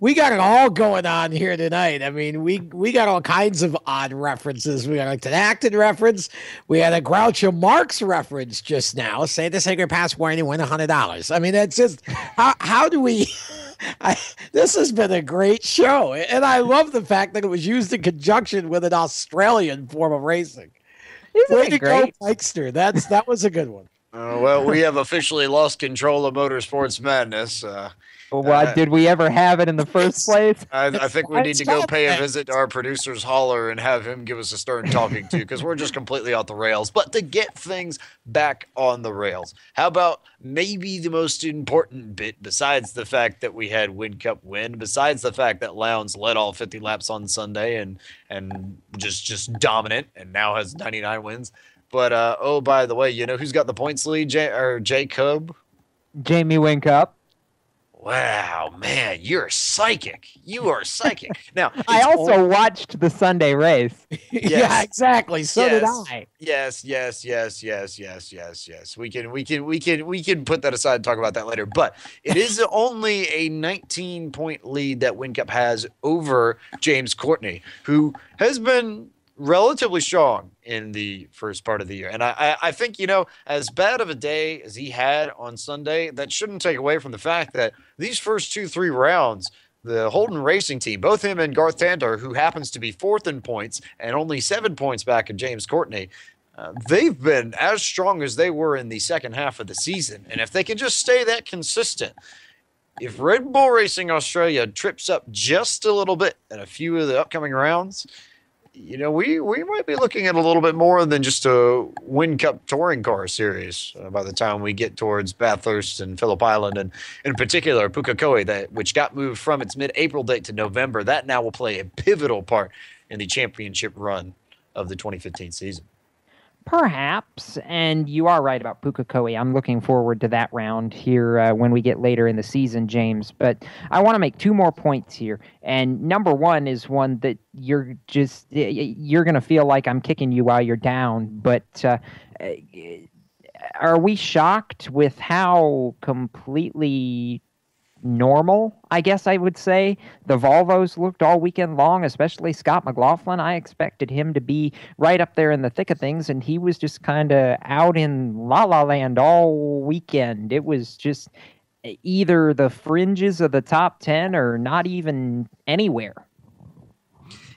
we got it all going on here tonight. I mean, we got all kinds of odd references. We got like an Acton reference. We had a Groucho Marx reference just now. Say this ain't gonna pass warning, win $100. I mean, it's just how do we? This has been a great show, and I love the fact that it was used in conjunction with an Australian form of racing. Way to go, Mikester. That was a good one. Well, we have officially lost control of Motorsports Madness. Did we ever have it in the first place? I think we need to go pay a visit to our producer's holler and have him give us a stern talking to, because we're just completely off the rails. But to get things back on the rails, how about maybe the most important bit, besides the fact that we had Win Cup win, besides the fact that Lowndes led all 50 laps on Sunday and just dominant and now has 99 wins. But, by the way, who's got the points lead, Jacob? Jamie Whincup. Wow, man, you're psychic. You are psychic. Now, I also watched the Sunday race. Yes. Yeah, exactly. So did I. Yes. We can put that aside and talk about that later. But it is only a 19-point lead that Whincup has over James Courtney, who has been relatively strong in the first part of the year. And I think, as bad of a day as he had on Sunday, that shouldn't take away from the fact that these first 2-3 rounds, the Holden Racing team, both him and Garth Tander, who happens to be 4th in points and only 7 points back of James Courtney, they've been as strong as they were in the second half of the season. And if they can just stay that consistent, if Red Bull Racing Australia trips up just a little bit in a few of the upcoming rounds, we might be looking at a little bit more than just a Win Cup touring car series by the time we get towards Bathurst and Phillip Island, and in particular Pukekohe, which got moved from its mid-April date to November. That now will play a pivotal part in the championship run of the 2015 season. Perhaps, and you are right about Pukekohe. I'm looking forward to that round here when we get later in the season, James. But I want to make 2 more points here. And number one is one that you're going to feel like I'm kicking you while you're down. But are we shocked with how completely normal, I guess I would say, the Volvos looked all weekend long, especially Scott McLaughlin? I expected him to be right up there in the thick of things, and he was just kind of out in la-la land all weekend. It was just either the fringes of the top 10 or not even anywhere.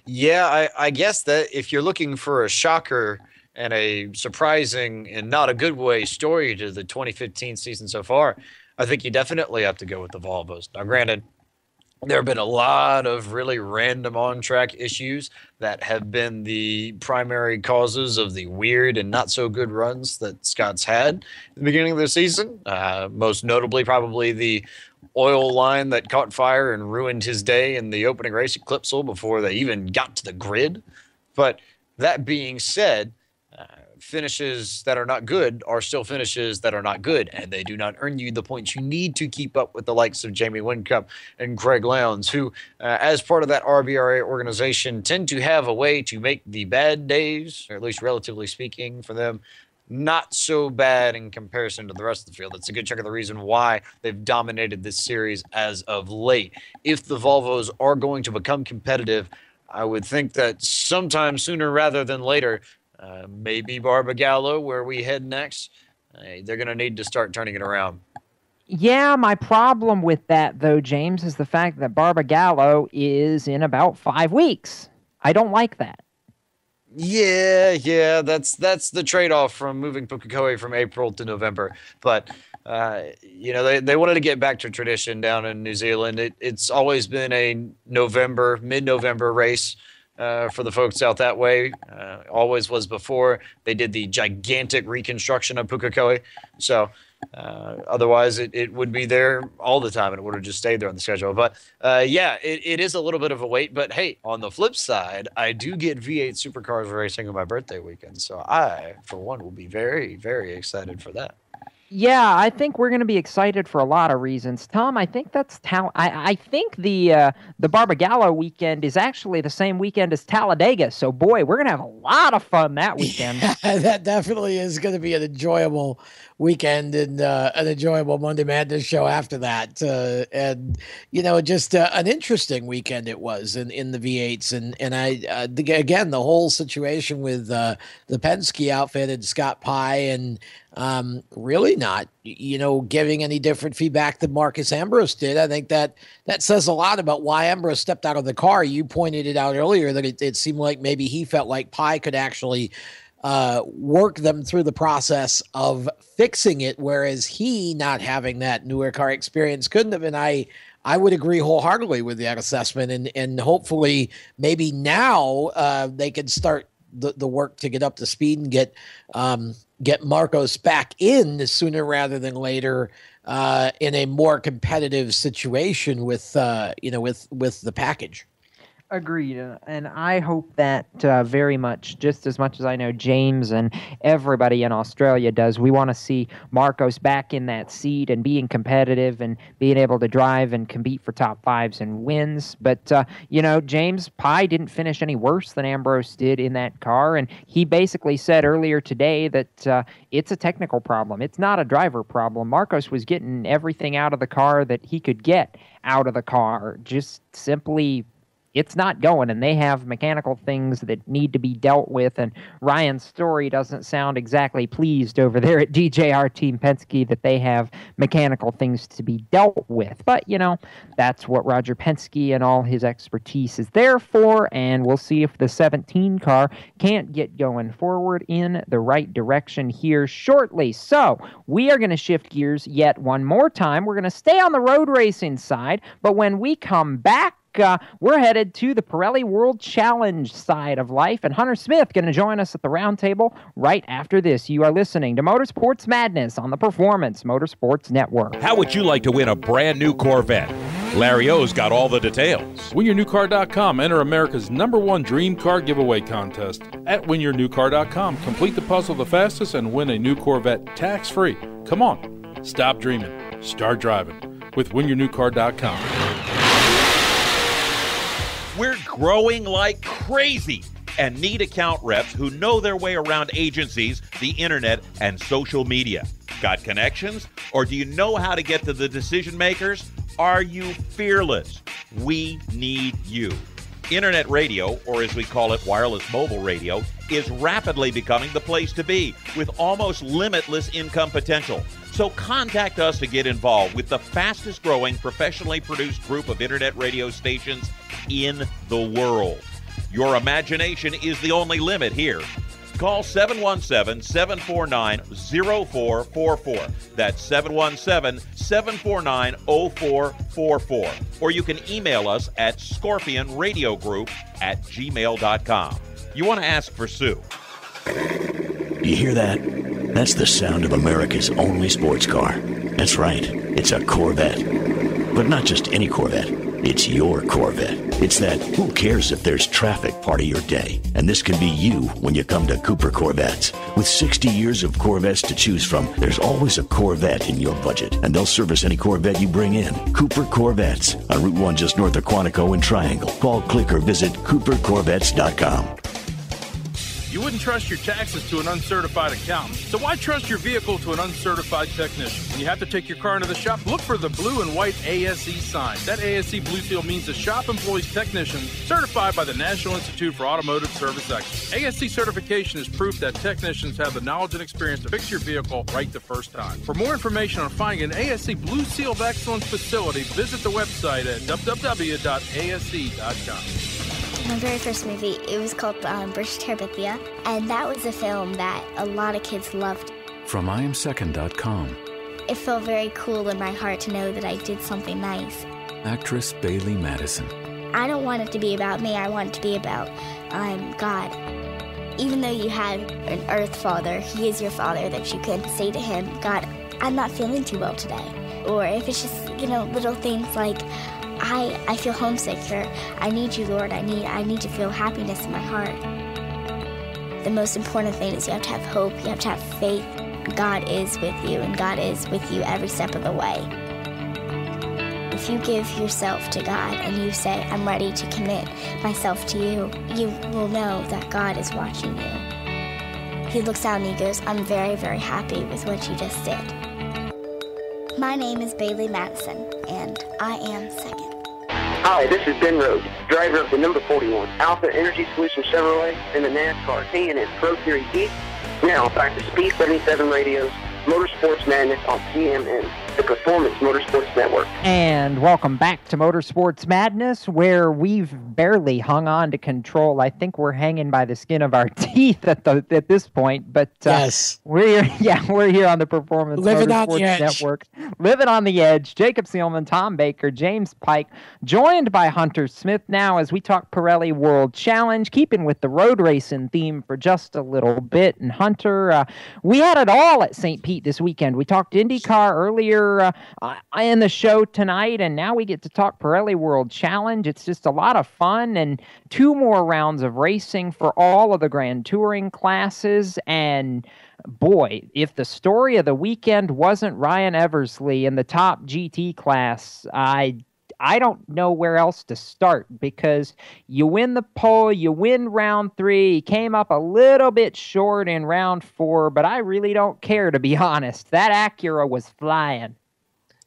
Yeah, I guess that if you're looking for a shocker and a surprising and not a good way story to the 2015 season so far, I think you definitely have to go with the Volvos. Now, granted, There have been a lot of really random on-track issues that have been the primary causes of the weird and not so good runs that Scott's had at the beginning of the season. Most notably, probably the oil line that caught fire and ruined his day in the opening race at Clipsal before they even got to the grid. But that being said, finishes that are not good are still finishes that are not good, and they do not earn you the points you need to keep up with the likes of Jamie Whincup and Greg Lowndes, who, as part of that RBRA organization, tend to have a way to make the bad days, or at least relatively speaking for them, not so bad in comparison to the rest of the field. That's a good chunk of the reason why they've dominated this series as of late. If the Volvos are going to become competitive, I would think that sometime sooner rather than later, maybe Barbagallo, where we head next, they're going to need to start turning it around. Yeah, my problem with that, though, James, is the fact that Barbagallo is in about 5 weeks. I don't like that. Yeah, that's the trade-off from moving Pukekohe from April to November. But, they wanted to get back to tradition down in New Zealand. It's always been a mid-November race. For the folks out that way, always was before they did the gigantic reconstruction of Pukekohe. So otherwise it would be there all the time and it would have just stayed there on the schedule. But it is a little bit of a wait. But hey, on the flip side, I do get V8 supercars racing on my birthday weekend. So I, for one, will be very, very excited for that. Yeah, I think we're going to be excited for a lot of reasons. Tom, I think that's I think the Barbagallo weekend is actually the same weekend as Talladega. So, boy, we're going to have a lot of fun that weekend. Yeah, that definitely is going to be an enjoyable weekend and an enjoyable Monday Madness show after that. And, just an interesting weekend it was in the V8s. And again, the whole situation with the Penske outfit and Scott Pye and really not, giving any different feedback than Marcus Ambrose did. I think that says a lot about why Ambrose stepped out of the car. You pointed it out earlier that it seemed like maybe he felt like Pye could actually work them through the process of fixing it, whereas he, not having that newer car experience, couldn't have. And I would agree wholeheartedly with that assessment. And hopefully maybe now they can start the work to get up to speed and get Marcos back in sooner rather than later in a more competitive situation with the package. Agreed. And I hope that very much, just as much as I know James and everybody in Australia does, we want to see Marcos back in that seat and being competitive and being able to drive and compete for top fives and wins. But, James Pye didn't finish any worse than Ambrose did in that car. And he basically said earlier today that it's a technical problem. It's not a driver problem. Marcos was getting everything out of the car that he could get out of the car. Just simply, it's not going, and they have mechanical things that need to be dealt with, and Ryan Story doesn't sound exactly pleased over there at DJR Team Penske that they have mechanical things to be dealt with. But, that's what Roger Penske and all his expertise is there for, and we'll see if the 17 car can't get going forward in the right direction here shortly. So, we are going to shift gears yet one more time. We're going to stay on the road racing side, but when we come back, we're headed to the Pirelli World Challenge side of life, and Hunter Smith going to join us at the roundtable right after this. You are listening to Motorsports Madness on the Performance Motorsports Network. How would you like to win a brand new Corvette? Larry O's got all the details. WinYourNewCar.com. Enter America's #1 dream car giveaway contest. At WinYourNewCar.com, complete the puzzle the fastest and win a new Corvette tax-free. Come on, stop dreaming, start driving with WinYourNewCar.com. We're growing like crazy and need account reps who know their way around agencies, the internet, and social media. Got connections? Or do you know how to get to the decision makers? Are you fearless? We need you. Internet radio, or as we call it, wireless mobile radio, is rapidly becoming the place to be with almost limitless income potential. So contact us to get involved with the fastest growing professionally produced group of internet radio stations in the world. Your imagination is the only limit here. Call 717-749-0444. That's 717-749-0444. Or you can email us at scorpionradiogroup@gmail.com. You want to ask for Sue. Do you hear that? That's the sound of America's only sports car. That's right, it's a Corvette. But not just any Corvette. It's your Corvette. It's that who cares if there's traffic part of your day. And this can be you when you come to Cooper Corvettes. With 60 years of Corvettes to choose from, there's always a Corvette in your budget. And they'll service any Corvette you bring in. Cooper Corvettes on Route 1 just north of Quantico and Triangle. Call, click, or visit CooperCorvettes.com. You wouldn't trust your taxes to an uncertified accountant, so why trust your vehicle to an uncertified technician? When you have to take your car into the shop, look for the blue and white ASE sign. That ASE blue seal means the shop employs technicians certified by the National Institute for Automotive Service Excellence. ASE certification is proof that technicians have the knowledge and experience to fix your vehicle right the first time. For more information on finding an ASE Blue Seal of Excellence facility, visit the website at www.ase.com. My very first movie, it was called British Terabithia, and that was a film that a lot of kids loved. From IamSecond.com. It felt very cool in my heart to know that I did something nice. Actress Bailey Madison. I don't want it to be about me, I want it to be about God. Even though you have an earth father, he is your father, that you can say to him, God, I'm not feeling too well today. Or if it's just, little things like, I feel homesick, or I need you, Lord. I need to feel happiness in my heart. The most important thing is you have to have hope. You have to have faith. God is with you, and God is with you every step of the way. If you give yourself to God and you say, I'm ready to commit myself to you, you will know that God is watching you. He looks out and he goes, I'm very, very happy with what you just did. My name is Bailey Madison, and I am second. Hi, this is Ben Rhodes, driver of the number 41 Alpha Energy Solution Chevrolet in the NASCAR K&N Pro Series East. Now back to Speed77 Radio's Motorsports Madness on PMN, the Performance Motorsports Network. And welcome back to Motorsports Madness, where we've barely hung on to control. I think we're hanging by the skin of our teeth at this point. But yes, we're here on the Performance Motorsports Network, living on the edge. Jacob Seelman, Tom Baker, James Pike, joined by Hunter Smith now as we talk Pirelli World Challenge, keeping with the road racing theme for just a little bit. And Hunter, we had it all at St. Pete this weekend. We talked IndyCar earlier in the show tonight, and now we get to talk Pirelli World Challenge. It's just a lot of fun, and 2 more rounds of racing for all of the Grand Touring classes. And boy, if the story of the weekend wasn't Ryan Eversley in the top GT class, I don't know where else to start, because you win the pole, you win round 3, he came up a little bit short in round 4, but I really don't care, to be honest. That Acura was flying.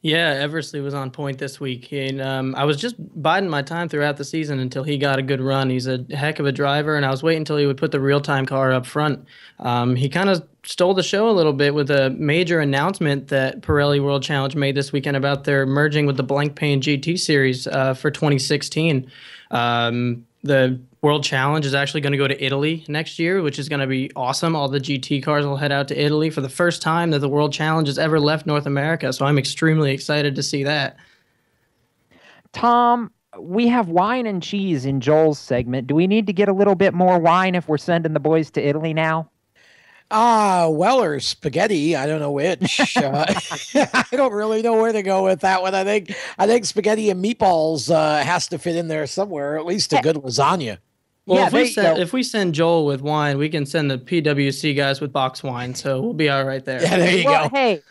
Yeah, Eversley was on point this week. And I was just biding my time throughout the season until he got a good run. He's a heck of a driver, and I was waiting until he would put the real-time car up front. He kind of stole the show a little bit with a major announcement that Pirelli World Challenge made this weekend about their merging with the Blank Pain GT Series for 2016. The World Challenge is actually going to go to Italy next year, which is going to be awesome. All the GT cars will head out to Italy for the first time that the World Challenge has ever left North America, so I'm extremely excited to see that. Tom, we have wine and cheese in Joel's segment. Do we need to get a little bit more wine if we're sending the boys to Italy now? Or spaghetti. I don't know which. I don't really know where to go with that one. I think spaghetti and meatballs has to fit in there somewhere, at least a good lasagna. Well, yeah, if we send Joel with wine, we can send the PWC guys with box wine, so we'll be all right there. Yeah, there you go.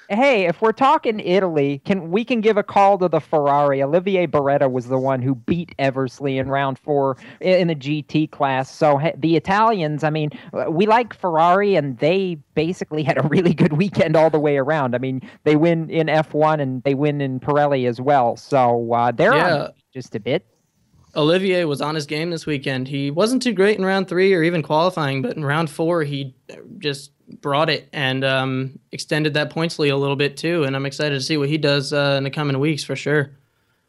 Hey, if we're talking Italy, we can give a call to the Ferrari. Olivier Beretta was the one who beat Eversley in round 4 in the GT class. So the Italians, I mean, we like Ferrari, and they basically had a really good weekend all the way around. I mean, they win in F1 and they win in Pirelli as well. So they're on just a bit. Olivier was on his game this weekend. He wasn't too great in round 3 or even qualifying, but in round 4, he just brought it and extended that points lead a little bit too. And I'm excited to see what he does in the coming weeks for sure.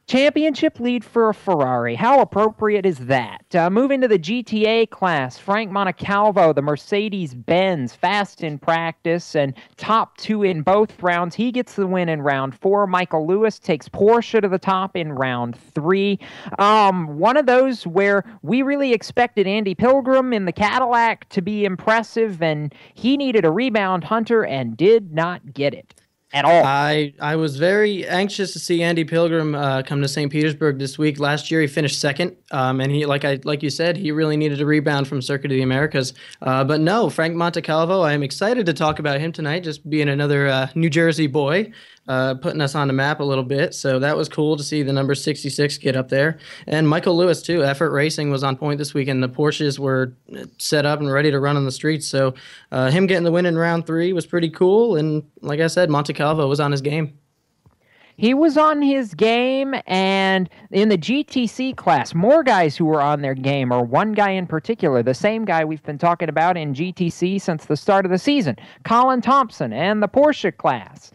Championship lead for a Ferrari. How appropriate is that? Moving to the GTA class, Frank Montecalvo, the Mercedes-Benz, fast in practice and top 2 in both rounds. He gets the win in round 4. Michael Lewis takes Porsche to the top in round 3. One of those where we really expected Andy Pilgrim in the Cadillac to be impressive, and he needed a rebound, Hunter, and did not get it at all. I was very anxious to see Andy Pilgrim come to St. Petersburg this week. Last year he finished second, and he like you said, he really needed a rebound from Circuit of the Americas. But no, Frank Montecalvo, I am excited to talk about him tonight, just being another New Jersey boy, putting us on the map a little bit. So that was cool to see the number 66 get up there. And Michael Lewis, too. Effort Racing was on point this weekend. The Porsches were set up and ready to run on the streets. So him getting the win in round 3 was pretty cool. And like I said, Montecalvo was on his game. He was on his game, and in the GTC class, more guys who were on their game, or one guy in particular, the same guy we've been talking about in GTC since the start of the season, Colin Thompson, and the Porsche class.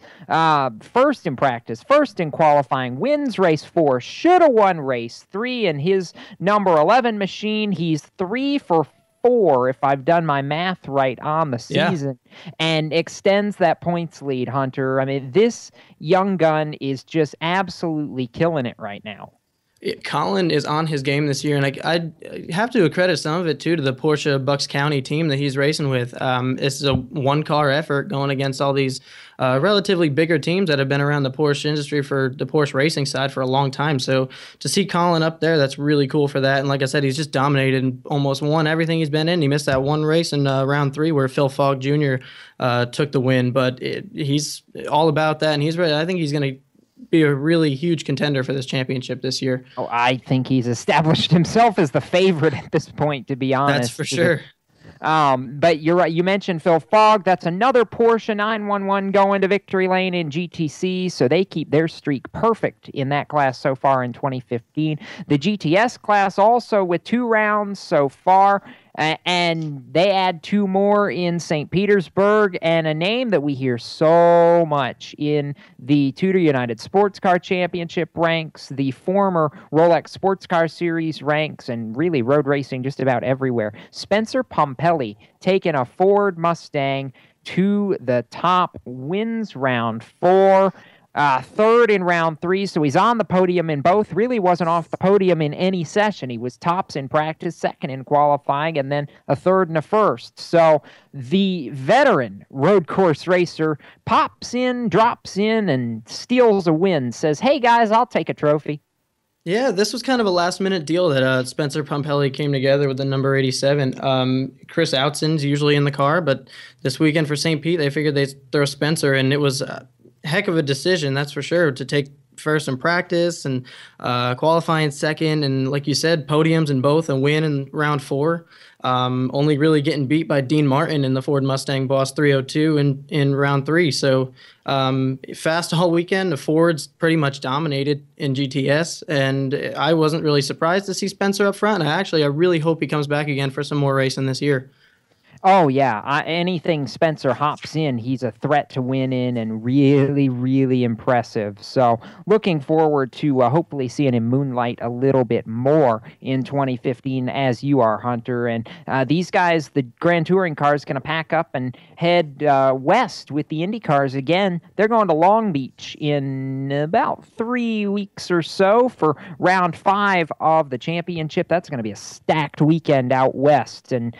First in practice, first in qualifying, wins race 4, should have won race 3 in his number 11 machine. He's 3 for 4, if I've done my math right, on the season, and extends that points lead, Hunter. I mean, this young gun is just absolutely killing it right now. Colin is on his game this year, and I have to accredit some of it, too, to the Porsche Bucks County team that he's racing with. It's a one-car effort going against all these relatively bigger teams that have been around the Porsche industry for the Porsche racing side for a long time. So to see Colin up there, that's really cool for that. And like I said, he's just dominated and almost won everything he's been in. He missed that one race in round 3 where Phil Fogg Jr. Took the win, but he's all about that, and he's ready. I think he's going to be a really huge contender for this championship this year. Oh, I think he's established himself as the favorite at this point, to be honest. That's for sure. But you're right. You mentioned Phil Fogg. That's another Porsche 911 going to victory lane in GTC, so they keep their streak perfect in that class so far in 2015. The GTS class also with 2 rounds so far, and they add 2 more in St. Petersburg, and a name that we hear so much in the Tudor United Sports Car Championship ranks, the former Rolex Sports Car Series ranks, and really road racing just about everywhere. Spencer Pompelli taking a Ford Mustang to the top, wins round 4. 3rd in round 3, so he's on the podium in both. Really wasn't off the podium in any session. He was tops in practice, 2nd in qualifying, and then a 3rd and a 1st. So the veteran road course racer pops in, drops in, and steals a win. Says, hey guys, I'll take a trophy. Yeah, this was kind of a last-minute deal that Spencer Pompelli came together with the number 87. Chris Outson's usually in the car, but this weekend for St. Pete, they figured they'd throw Spencer, and it was heck of a decision, that's for sure, to take first in practice and qualifying second, and like you said, podiums in both, and win in round 4. Only really getting beat by Dean Martin in the Ford Mustang Boss 302 in round 3. So fast all weekend. The Fords pretty much dominated in GTS, and I wasn't really surprised to see Spencer up front. I really hope he comes back again for some more racing this year. Oh, yeah. Anything Spencer hops in, he's a threat to win in, and really, really impressive. So looking forward to hopefully seeing him moonlight a little bit more in 2015 as you are, Hunter. And these guys, the Grand Touring cars, going to pack up and head west with the Indy cars again. They're going to Long Beach in about 3 weeks or so for round 5 of the championship. That's going to be a stacked weekend out west, and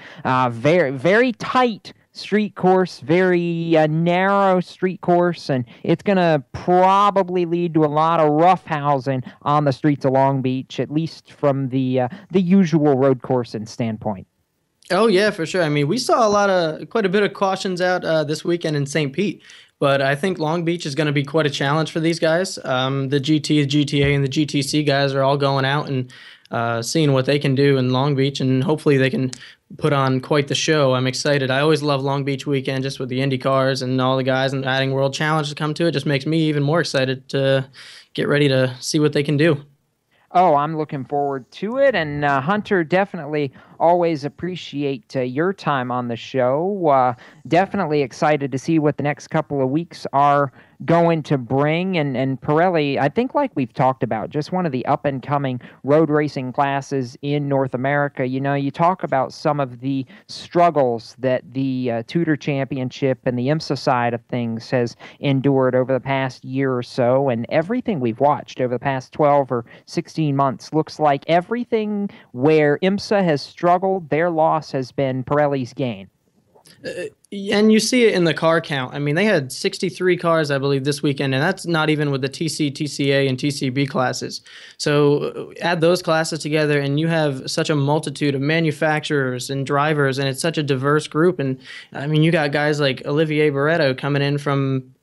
very tight street course, very narrow street course, and it's going to probably lead to a lot of roughhousing on the streets of Long Beach, at least from the usual road coursing standpoint. Oh, yeah, for sure. I mean, we saw quite a bit of cautions out this weekend in St. Pete, but I think Long Beach is going to be quite a challenge for these guys. The GT, the GTA, and the GTC guys are all going out and seeing what they can do in Long Beach, and hopefully they can put on quite the show. I'm excited. I always love Long Beach weekend, just with the Indy cars and all the guys, and adding World Challenge to come to it just makes me even more excited to get ready to see what they can do. Oh, I'm looking forward to it, and Hunter, definitely always appreciate your time on the show. Definitely excited to see what the next couple of weeks are going to bring. And Pirelli, I think like we've talked about, just one of the up-and-coming road racing classes in North America. You know, you talk about some of the struggles that the Tudor Championship and the IMSA side of things has endured over the past year or so, and everything we've watched over the past 12 or 16 months looks like everything where IMSA has struggled, their loss has been Pirelli's gain. And you see it in the car count. I mean, they had 63 cars, I believe, this weekend, and that's not even with the TC, TCA, and TCB classes. So add those classes together, and you have such a multitude of manufacturers and drivers, and it's such a diverse group. And, I mean, you got guys like Olivier Barretto coming in from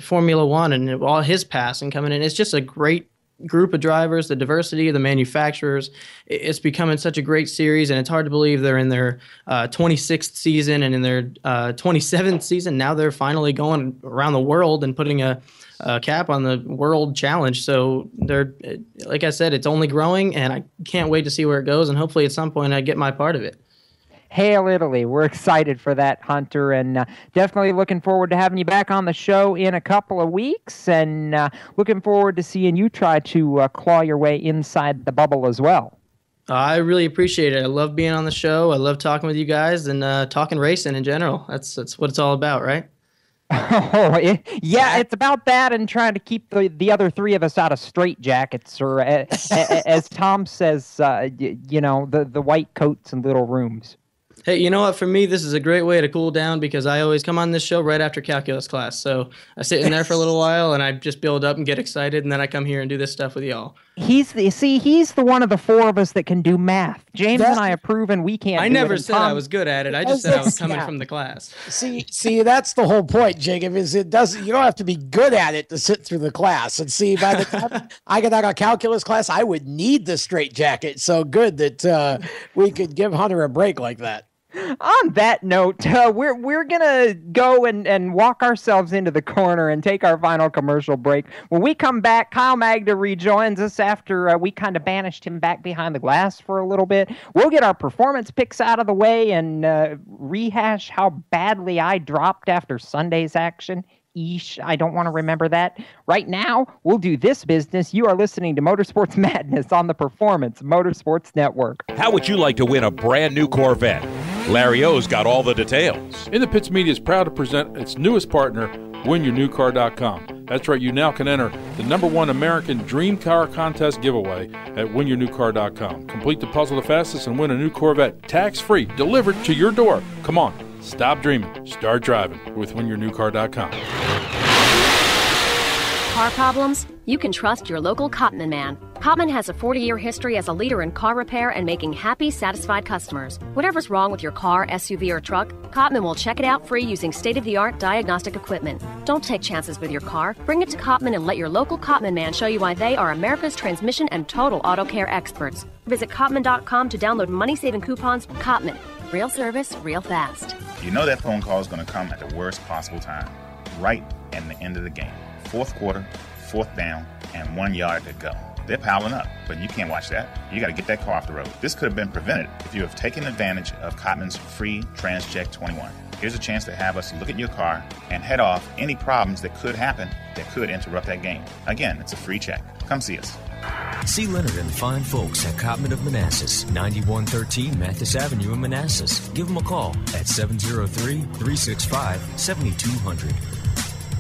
Formula One and all his past and coming in. It's just a great group of drivers, the diversity of the manufacturers. It's becoming such a great series, and it's hard to believe they're in their 26th season and in their 27th season. Now they're finally going around the world and putting a cap on the World Challenge. So they're, like I said, it's only growing, and I can't wait to see where it goes, and hopefully at some point I get my part of it. Hail Italy. We're excited for that, Hunter, and definitely looking forward to having you back on the show in a couple of weeks, and looking forward to seeing you try to claw your way inside the bubble as well. I really appreciate it. I love being on the show. I love talking with you guys and talking racing in general. That's what it's all about, right? Yeah, it's about that and trying to keep the other three of us out of straitjackets, or as Tom says, the white coats and little rooms. Hey, you know what? For me, this is a great way to cool down because I always come on this show right after calculus class. So I sit in there for a little while and I just build up and get excited, and then I come here and do this stuff with y'all. He's the one of the four of us that can do math. James and I have proven we can't. I never said I was good at it. I just said I was coming from the class. See, that's the whole point, Jacob. Is you don't have to be good at it to sit through the class. And see, by the time I get out of calculus class, I would need the straitjacket. So good that we could give Hunter a break like that. On that note, we're gonna go and walk ourselves into the corner and take our final commercial break. When we come back, Kyle Magda rejoins us after we kind of banished him back behind the glass for a little bit. We'll get our performance picks out of the way and rehash how badly I dropped after Sunday's action. Eesh, I don't want to remember that. Right now, we'll do this business. You are listening to Motorsports Madness on the Performance Motorsports Network. How would you like to win a brand new Corvette? Larry O's got all the details. In the Pits Media is proud to present its newest partner, WinYourNewCar.com. That's right, you now can enter the #1 American Dream Car Contest giveaway at WinYourNewCar.com. Complete the puzzle the fastest and win a new Corvette tax-free, delivered to your door. Come on, stop dreaming, start driving with WinYourNewCar.com. Car problems? You can trust your local Cottman man. Cottman has a 40-year history as a leader in car repair and making happy, satisfied customers. Whatever's wrong with your car, SUV, or truck, Cottman will check it out free using state-of-the-art diagnostic equipment. Don't take chances with your car. Bring it to Cottman and let your local Cottman man show you why they are America's transmission and total auto care experts. Visit Cottman.com to download money-saving coupons. Cottman. Real service, real fast. You know that phone call is going to come at the worst possible time, right at the end of the game. Fourth quarter, fourth down, and 1 yard to go. They're piling up, but you can't watch that. You got to get that car off the road. This could have been prevented if you have taken advantage of Cottman's free TransCheck 21. Here's a chance to have us look at your car and head off any problems that could happen that could interrupt that game. Again, it's a free check. Come see us. See Leonard and the fine folks at Cottman of Manassas, 9113 Mathis Avenue in Manassas. Give them a call at 703-365-7200.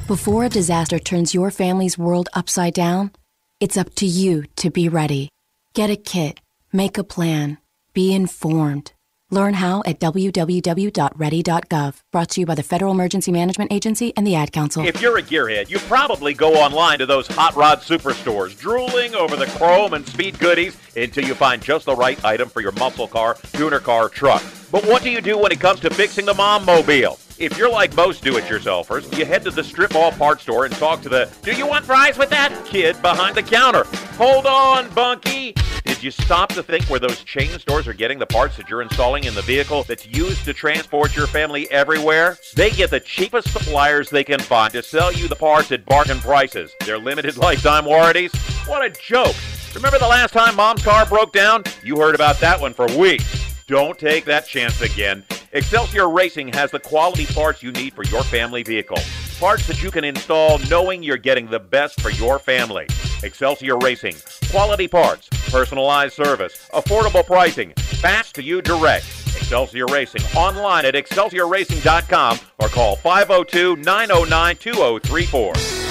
Before a disaster turns your family's world upside down, it's up to you to be ready. Get a kit, make a plan, be informed. Learn how at www.ready.gov. Brought to you by the Federal Emergency Management Agency and the Ad Council. If you're a gearhead, you probably go online to those hot rod superstores, drooling over the chrome and speed goodies until you find just the right item for your muscle car, tuner car, truck. But what do you do when it comes to fixing the mom mobile? If you're like most do-it-yourselfers, you head to the strip mall parts store and talk to the "Do you want fries with that?" kid behind the counter. Hold on, Bunky. Did you stop to think where those chain stores are getting the parts that you're installing in the vehicle that's used to transport your family everywhere? They get the cheapest suppliers they can find to sell you the parts at bargain prices. Their limited lifetime warranties? What a joke. Remember the last time Mom's car broke down? You heard about that one for weeks. Don't take that chance again. Excelsior Racing has the quality parts you need for your family vehicle. Parts that you can install knowing you're getting the best for your family. Excelsior Racing. Quality parts, personalized service, affordable pricing, fast to you direct. Excelsior Racing. Online at excelsiorracing.com or call 502-909-2034.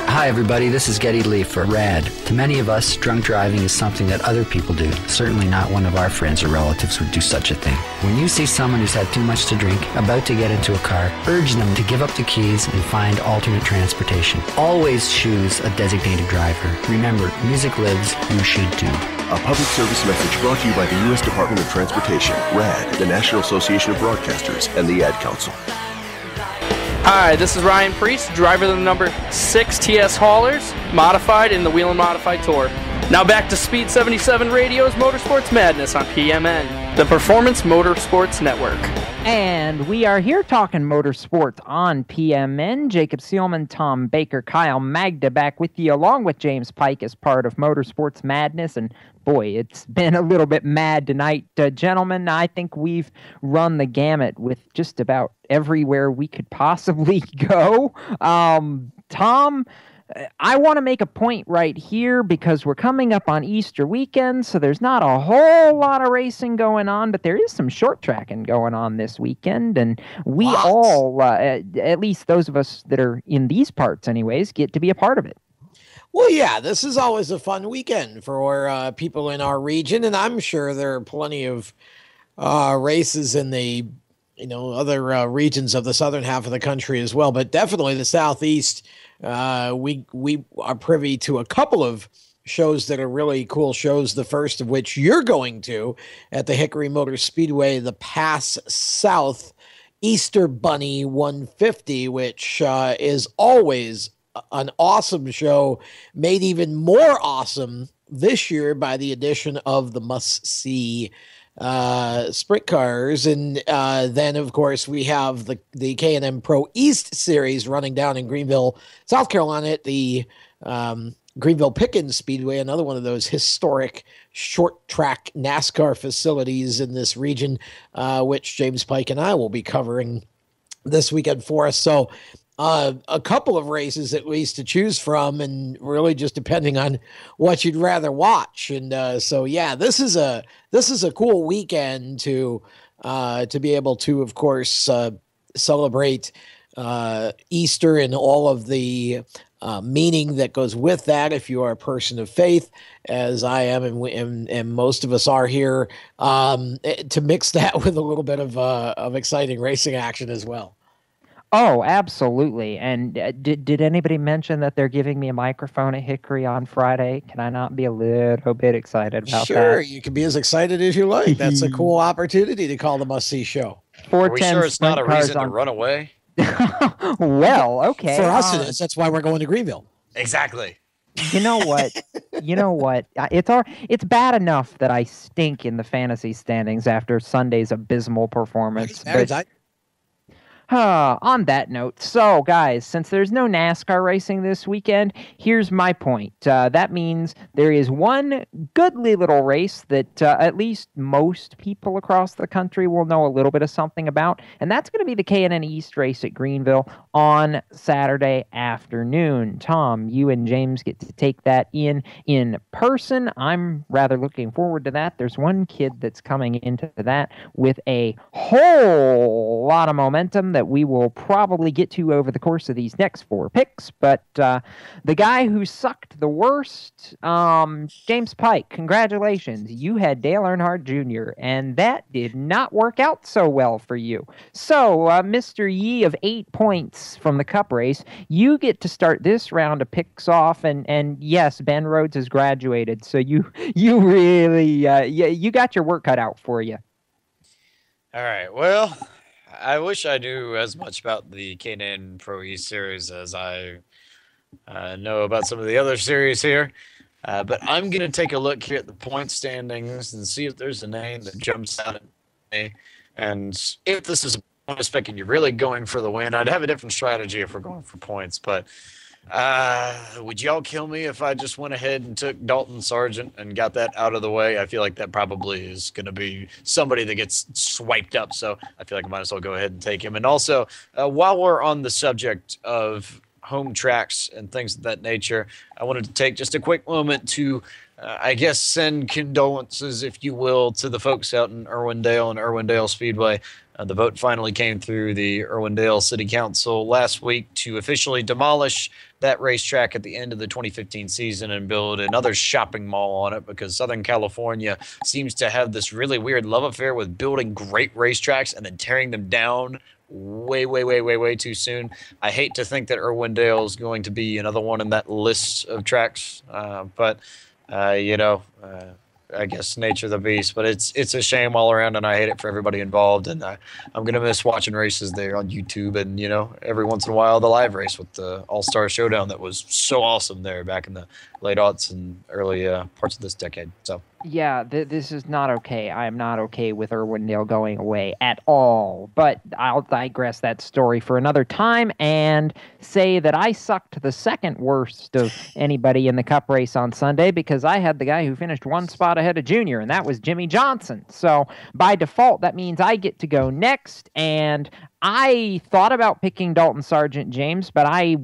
Hi everybody, this is Getty Lee for RAD. To many of us, drunk driving is something that other people do. Certainly not one of our friends or relatives would do such a thing. When you see someone who's had too much to drink, about to get into a car, urge them to give up the keys and find alternate transportation. Always choose a designated driver. Remember, music lives, you should too. A public service message brought to you by the U.S. Department of Transportation, RAD, the National Association of Broadcasters, and the Ad Council. Hi, this is Ryan Priest, driver of the number 6 TS Haulers, modified in the Wheel and Modified Tour. Now back to Speed77 Radio's Motorsports Madness on PMN, the Performance Motorsports Network. And we are here talking motorsports on PMN. Jacob Seelman, Tom Baker, Kyle Magda back with you, along with James Pike as part of Motorsports Madness. And boy, it's been a little bit mad tonight, gentlemen. I think we've run the gamut with just about everywhere we could possibly go. Tom, I want to make a point right here because we're coming up on Easter weekend, so there's not a whole lot of racing going on, but there is some short tracking going on this weekend, and we all, at least those of us that are in these parts anyways, get to be a part of it. Well, yeah, this is always a fun weekend for people in our region, and I'm sure there are plenty of races in the other regions of the southern half of the country as well, but definitely the southeast. We are privy to a couple of shows that are really cool shows, the first of which you're going to at the Hickory Motor Speedway, the Pass South Easter Bunny 150, which is always an awesome show, made even more awesome this year by the addition of the must-see sprint cars. And then, of course, we have the K&M Pro East Series running down in Greenville, South Carolina at the Greenville Pickens Speedway, another one of those historic short track NASCAR facilities in this region, which James Pike and I will be covering this weekend for us. So a couple of races at least to choose from, and really just depending on what you'd rather watch. And so, yeah, this is a cool weekend to be able to, of course, celebrate Easter and all of the meaning that goes with that. If you are a person of faith, as I am, and most of us are here, to mix that with a little bit of exciting racing action as well. Oh, absolutely. And did anybody mention that they're giving me a microphone at Hickory on Friday? Can I not be a little bit excited about that? Sure, you can be as excited as you like. That's a cool opportunity to call the must-see show. Are we sure it's not a reason to run away? Well, okay. For us it is. That's why we're going to Greenville. Exactly. You know what? It's bad enough that I stink in the fantasy standings after Sunday's abysmal performance. On that note, so guys, since there's no NASCAR racing this weekend, here's my point. That means there is one goodly little race that at least most people across the country will know a little bit of something about, and that's going to be the K&N East race at Greenville on Saturday afternoon. Tom, you and James get to take that in person. I'm rather looking forward to that. There's one kid that's coming into that with a whole lot of momentum that we will probably get to over the course of these next 4 picks. But the guy who sucked the worst, James Pike, congratulations. You had Dale Earnhardt Jr., and that did not work out so well for you. So, Mr. Yee of 8 points from the Cup race, you get to start this round of picks off, and yes, Ben Rhodes has graduated, so you really, you got your work cut out for you. All right, well, I wish I knew as much about the K&N Pro East Series as I know about some of the other series here. But I'm going to take a look here at the point standings and see if there's a name that jumps out at me. And if this is a bonus pick and you're really going for the win, I'd have a different strategy if we're going for points. But Would y'all kill me if I just went ahead and took Dalton Sargent and got that out of the way? I feel like that probably is going to be somebody that gets swiped up, so I feel like I might as well go ahead and take him. And also, while we're on the subject of home tracks and things of that nature, I wanted to take just a quick moment to, I guess, send condolences, if you will, to the folks out in Irwindale and Irwindale Speedway. The vote finally came through the Irwindale City Council last week to officially demolish that racetrack at the end of the 2015 season and build another shopping mall on it, because Southern California seems to have this really weird love affair with building great racetracks and then tearing them down way too soon. I hate to think that Irwindale is going to be another one in that list of tracks, but I guess nature of the beast. But it's a shame all around, and I hate it for everybody involved. And I'm gonna miss watching races there on YouTube, and every once in a while the live race with the All-Star Showdown that was so awesome there back in the late aughts and early parts of this decade. So. Yeah, this is not okay. I am not okay with Irwindale going away at all. But I'll digress that story for another time and say that I sucked the second worst of anybody in the Cup race on Sunday, because I had the guy who finished one spot ahead of Junior, and that was Jimmy Johnson. So by default, that means I get to go next. And I thought about picking Dalton Sargent, James, but I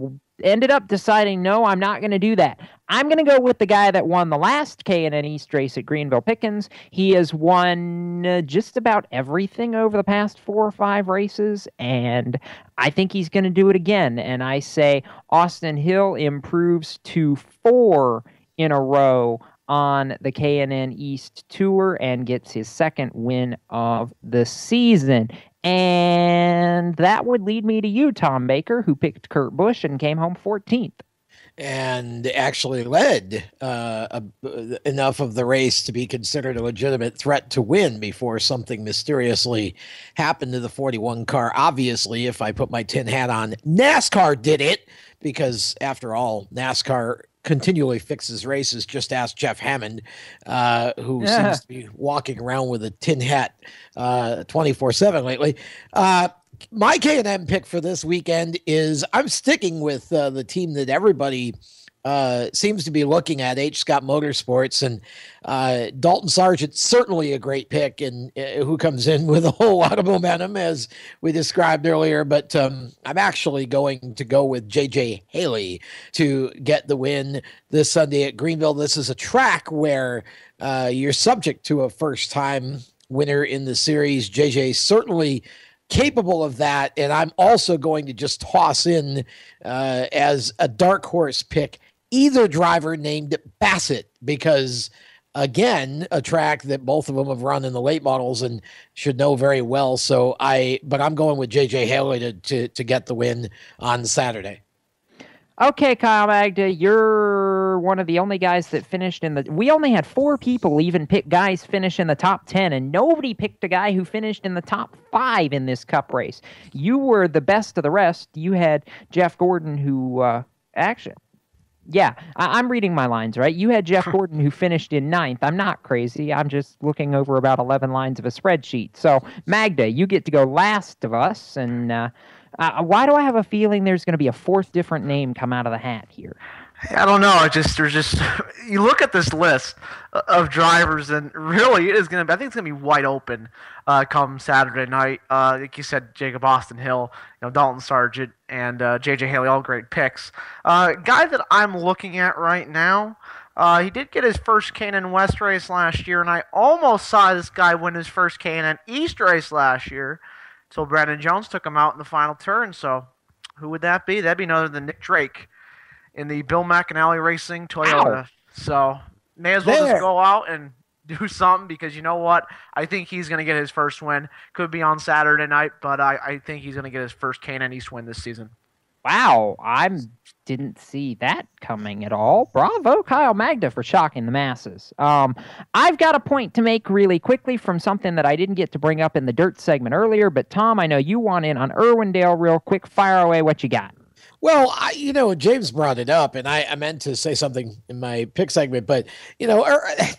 ended up deciding, no, I'm not going to do that. I'm going to go with the guy that won the last K&N East race at Greenville Pickens. He has won just about everything over the past 4 or 5 races, and I think he's going to do it again. And I say Austin Hill improves to 4 in a row on the K&N East Tour and gets his second win of the season. And that would lead me to you, Tom Baker, who picked Kurt Busch and came home 14th. And actually led enough of the race to be considered a legitimate threat to win before something mysteriously happened to the 41 car. Obviously, if I put my tin hat on, NASCAR did it, because after all, NASCAR continually fixes races. Just ask Jeff Hammond, who seems to be walking around with a tin hat 24/7 lately. My K&M pick for this weekend is I'm sticking with the team that everybody seems to be looking at, H. Scott Motorsports, and Dalton Sargent, certainly a great pick, and who comes in with a whole lot of momentum, as we described earlier. But I'm actually going to go with J.J. Haley to get the win this Sunday at Greenville. This is a track where you're subject to a first-time winner in the series. J.J. certainly capable of that, and I'm also going to just toss in as a dark horse pick either driver named Bassett, because again, a track that both of them have run in the late models and should know very well. But I'm going with JJ Haley to get the win on Saturday. Okay, Kyle Magda, you're one of the only guys that finished we only had 4 people even pick guys finish in the top 10, and nobody picked a guy who finished in the top 5 in this Cup race. You were the best of the rest. You had Jeff Gordon, who I'm reading my lines, right? You had Jeff Gordon, who finished in 9th. I'm not crazy. I'm just looking over about 11 lines of a spreadsheet. So, Magda, you get to go last of us, and why do I have a feeling there's going to be a 4th different name come out of the hat here? I don't know. You look at this list of drivers, and really I think it's going to be wide open come Saturday night. Like you said, Jacob Austin Hill, Dalton Sargent, and J.J. Haley, all great picks. Guy that I'm looking at right now, he did get his first K&N West race last year, and I almost saw this guy win his first K&N East race last year until Brandon Jones took him out in the final turn. So who would that be? That'd be none other than Nick Drake in the Bill McAnally Racing Toyota. Ow. So may as well just go out and do something, because you know what? I think he's going to get his first win. Could be on Saturday night, but I think he's going to get his first K&N East win this season. Wow, I didn't see that coming at all. Bravo, Kyle Magda, for shocking the masses. I've got a point to make really quickly from something that I didn't get to bring up in the dirt segment earlier, but Tom, I know you want in on Irwindale real quick. Fire away, what you got? Well, James brought it up, and I meant to say something in my pick segment, but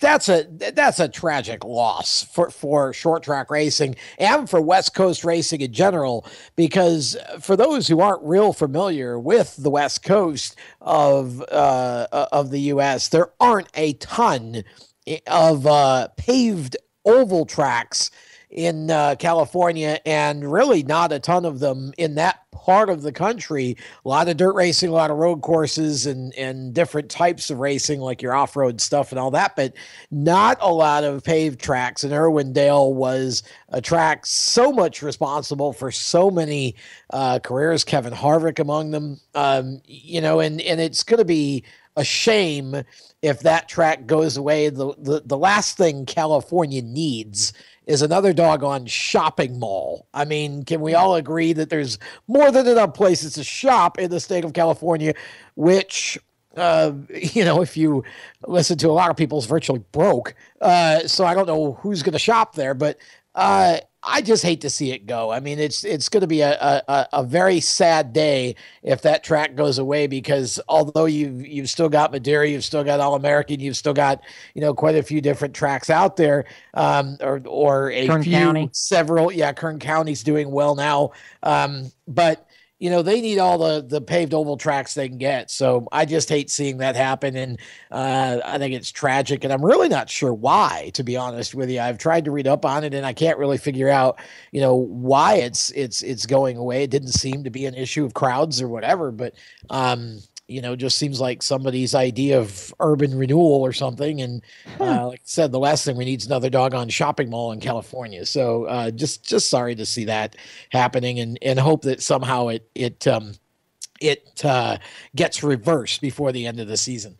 that's a tragic loss for short track racing and for West Coast racing in general. Because for those who aren't real familiar with the West Coast of the U.S., there aren't a ton of paved oval tracks in California, and really not a ton of them in that part of the country. A lot of dirt racing, a lot of road courses, and different types of racing, like your off-road stuff and all that, but not a lot of paved tracks. And Irwindale was a track so much responsible for so many careers, Kevin Harvick among them. And it's going to be a shame if that track goes away. The last thing California needs is another doggone shopping mall. I mean, can we all agree that there's more than enough places to shop in the state of California, which, if you listen to a lot of people, is virtually broke. So I don't know who's going to shop there, but I just hate to see it go. I mean, it's going to be a very sad day if that track goes away, because although you've still got Madeira, you've still got All-American, you've still got quite a few different tracks out there, or a Kern few, County. several. Yeah, Kern County's doing well now, but they need all the paved oval tracks they can get. So I just hate seeing that happen. And I think it's tragic, and I'm really not sure why, to be honest with you. I've tried to read up on it, and I can't really figure out, why it's going away. It didn't seem to be an issue of crowds or whatever, but just seems like somebody's idea of urban renewal or something. And like I said, the last thing we need is another doggone shopping mall in California. So just sorry to see that happening, and hope that somehow it gets reversed before the end of the season.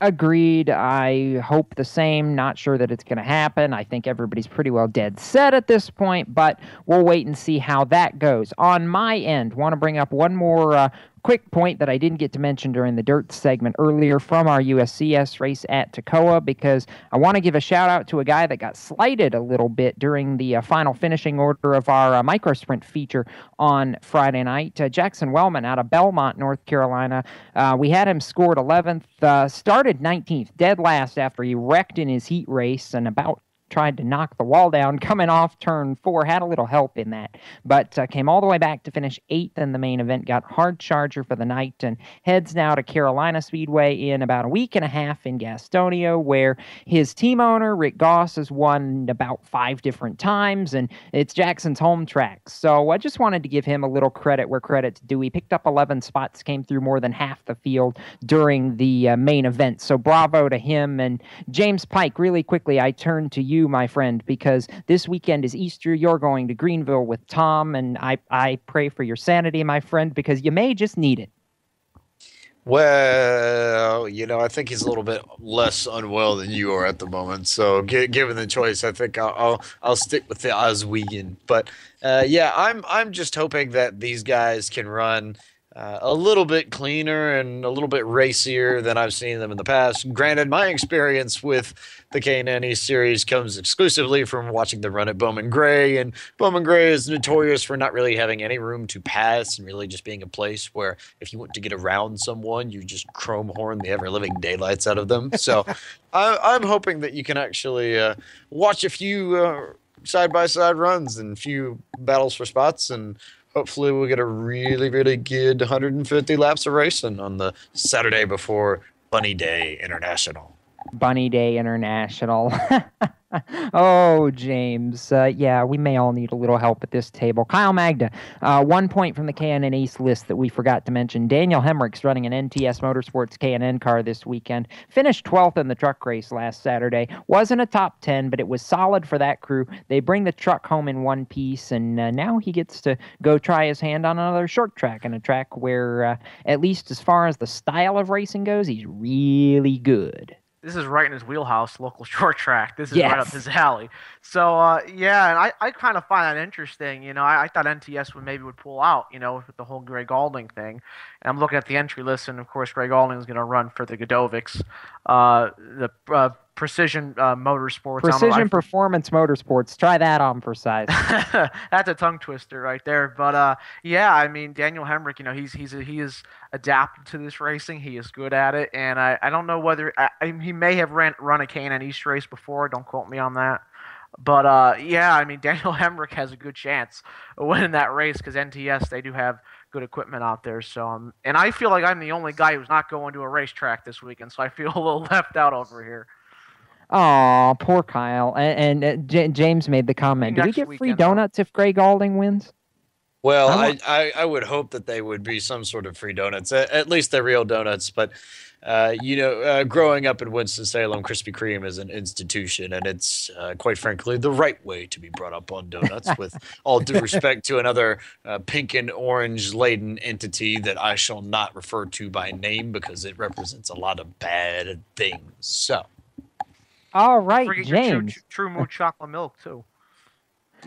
Agreed. I hope the same. Not sure that it's going to happen. I think everybody's pretty well dead set at this point, but we'll wait and see how that goes. On my end, want to bring up one more quick point that I didn't get to mention during the dirt segment earlier from our USCS race at Toccoa, because I want to give a shout out to a guy that got slighted a little bit during the final finishing order of our micro sprint feature on Friday night. Jackson Wellman out of Belmont, North Carolina. We had him scored 11th, started 19th, dead last after he wrecked in his heat race and about tried to knock the wall down coming off turn 4, had a little help in that, but came all the way back to finish 8th in the main event, got hard charger for the night, and heads now to Carolina Speedway in about a week and a half in Gastonia, where his team owner, Rick Goss, has won about 5 different times, and it's Jackson's home track. So I just wanted to give him a little credit where credit's due. He picked up 11 spots, came through more than half the field during the main event, so bravo to him. And James Pike, really quickly, I turn to you, my friend, because this weekend is Easter. You're going to Greenville with Tom, and I pray for your sanity, my friend, because you may just need it. Well, I think he's a little bit less unwell than you are at the moment. So, given the choice, I think I'll stick with the Oswego. But I'm just hoping that these guys can run a little bit cleaner and a little bit racier than I've seen them in the past. Granted, my experience with the K&N series comes exclusively from watching them run at Bowman Gray, and Bowman Gray is notorious for not really having any room to pass and really just being a place where if you want to get around someone, you just chrome horn the ever-living daylights out of them. So I'm hoping that you can actually watch a few side-by-side runs and a few battles for spots, and hopefully we'll get a really, really good 150 laps of racing on the Saturday before Bunny Day International. Bunny Day International. Oh, James. We may all need a little help at this table. Kyle Magda, 1 point from the K&N East list that we forgot to mention. Daniel Hemrick's running an NTS Motorsports K&N car this weekend. Finished 12th in the truck race last Saturday. Wasn't a top 10, but it was solid for that crew. They bring the truck home in one piece, and now he gets to go try his hand on another short track, and a track where, at least as far as the style of racing goes, he's really good. This is right in his wheelhouse, local short track. This is right up his alley. So, and I kind of find that interesting. I thought NTS would pull out, with the whole Greg Alding thing. And I'm looking at the entry list, and of course, Greg Alding is going to run for the Godovics. The Precision Motorsports. Precision Performance Motorsports. Try that on for size. That's a tongue twister right there. But yeah, I mean, Daniel Hemrick, he is adapted to this racing. He is good at it, and I don't know whether he may have run a K&N East race before. Don't quote me on that. But yeah, I mean, Daniel Hemrick has a good chance of winning that race because NTS, they do have good equipment out there. So and I feel like I'm the only guy who's not going to a racetrack this weekend, so I feel a little left out over here. Oh, poor Kyle. And James made the comment. Do we get free donuts if Greg Alding wins? Well, I would hope that they would be some sort of free donuts, at least they're real donuts. But, growing up in Winston-Salem, Krispy Kreme is an institution, and it's, quite frankly, the right way to be brought up on donuts, with all due respect to another pink and orange-laden entity that I shall not refer to by name because it represents a lot of bad things. So. All right, James. True Mood chocolate milk, too.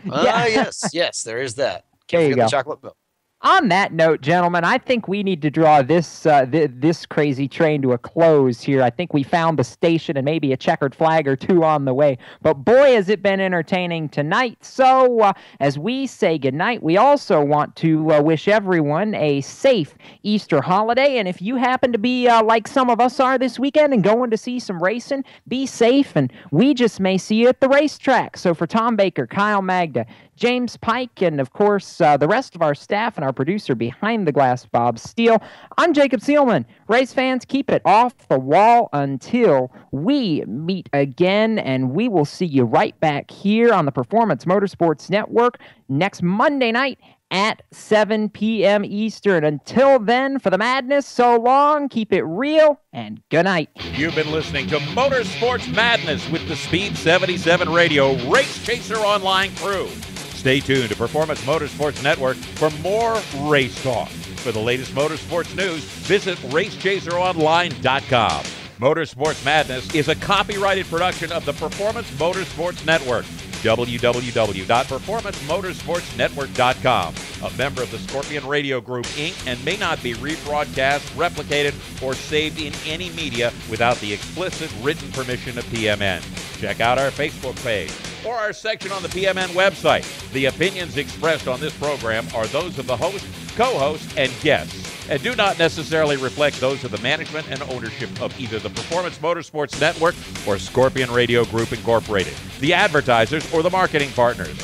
Yes, there is that. Can't forget the chocolate milk. On that note, gentlemen, I think we need to draw this this crazy train to a close here. I think we found the station and maybe a checkered flag or two on the way. But boy, has it been entertaining tonight. So as we say goodnight, we also want to wish everyone a safe Easter holiday. And if you happen to be like some of us are this weekend and going to see some racing, be safe. And we just may see you at the racetrack. So for Tom Baker, Kyle Magda, James Pike, and of course the rest of our staff and our producer behind the glass, Bob Steele, I'm Jacob Seelman. Race fans, keep it off the wall until we meet again, and we will see you right back here on the Performance Motorsports Network next Monday night at 7 p.m. Eastern. Until then, for the madness, so long, keep it real, and good night. You've been listening to Motorsports Madness with the Speed77 Radio Race Chaser Online crew. Stay tuned to Performance Motorsports Network for more race talk. For the latest motorsports news, visit racechaseronline.com. Motorsports Madness is a copyrighted production of the Performance Motorsports Network. www.performancemotorsportsnetwork.com. A member of the Scorpion Radio Group, Inc., and may not be rebroadcast, replicated, or saved in any media without the explicit written permission of PMN. Check out our Facebook page or our section on the PMN website. The opinions expressed on this program are those of the host, co-host, and guests, and do not necessarily reflect those of the management and ownership of either the Performance Motorsports Network or Scorpion Radio Group Incorporated, the advertisers, or the marketing partners.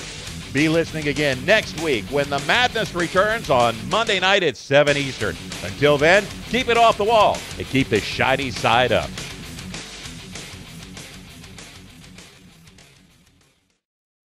Be listening again next week when the madness returns on Monday night at 7 Eastern. Until then, keep it off the wall and keep the shiny side up.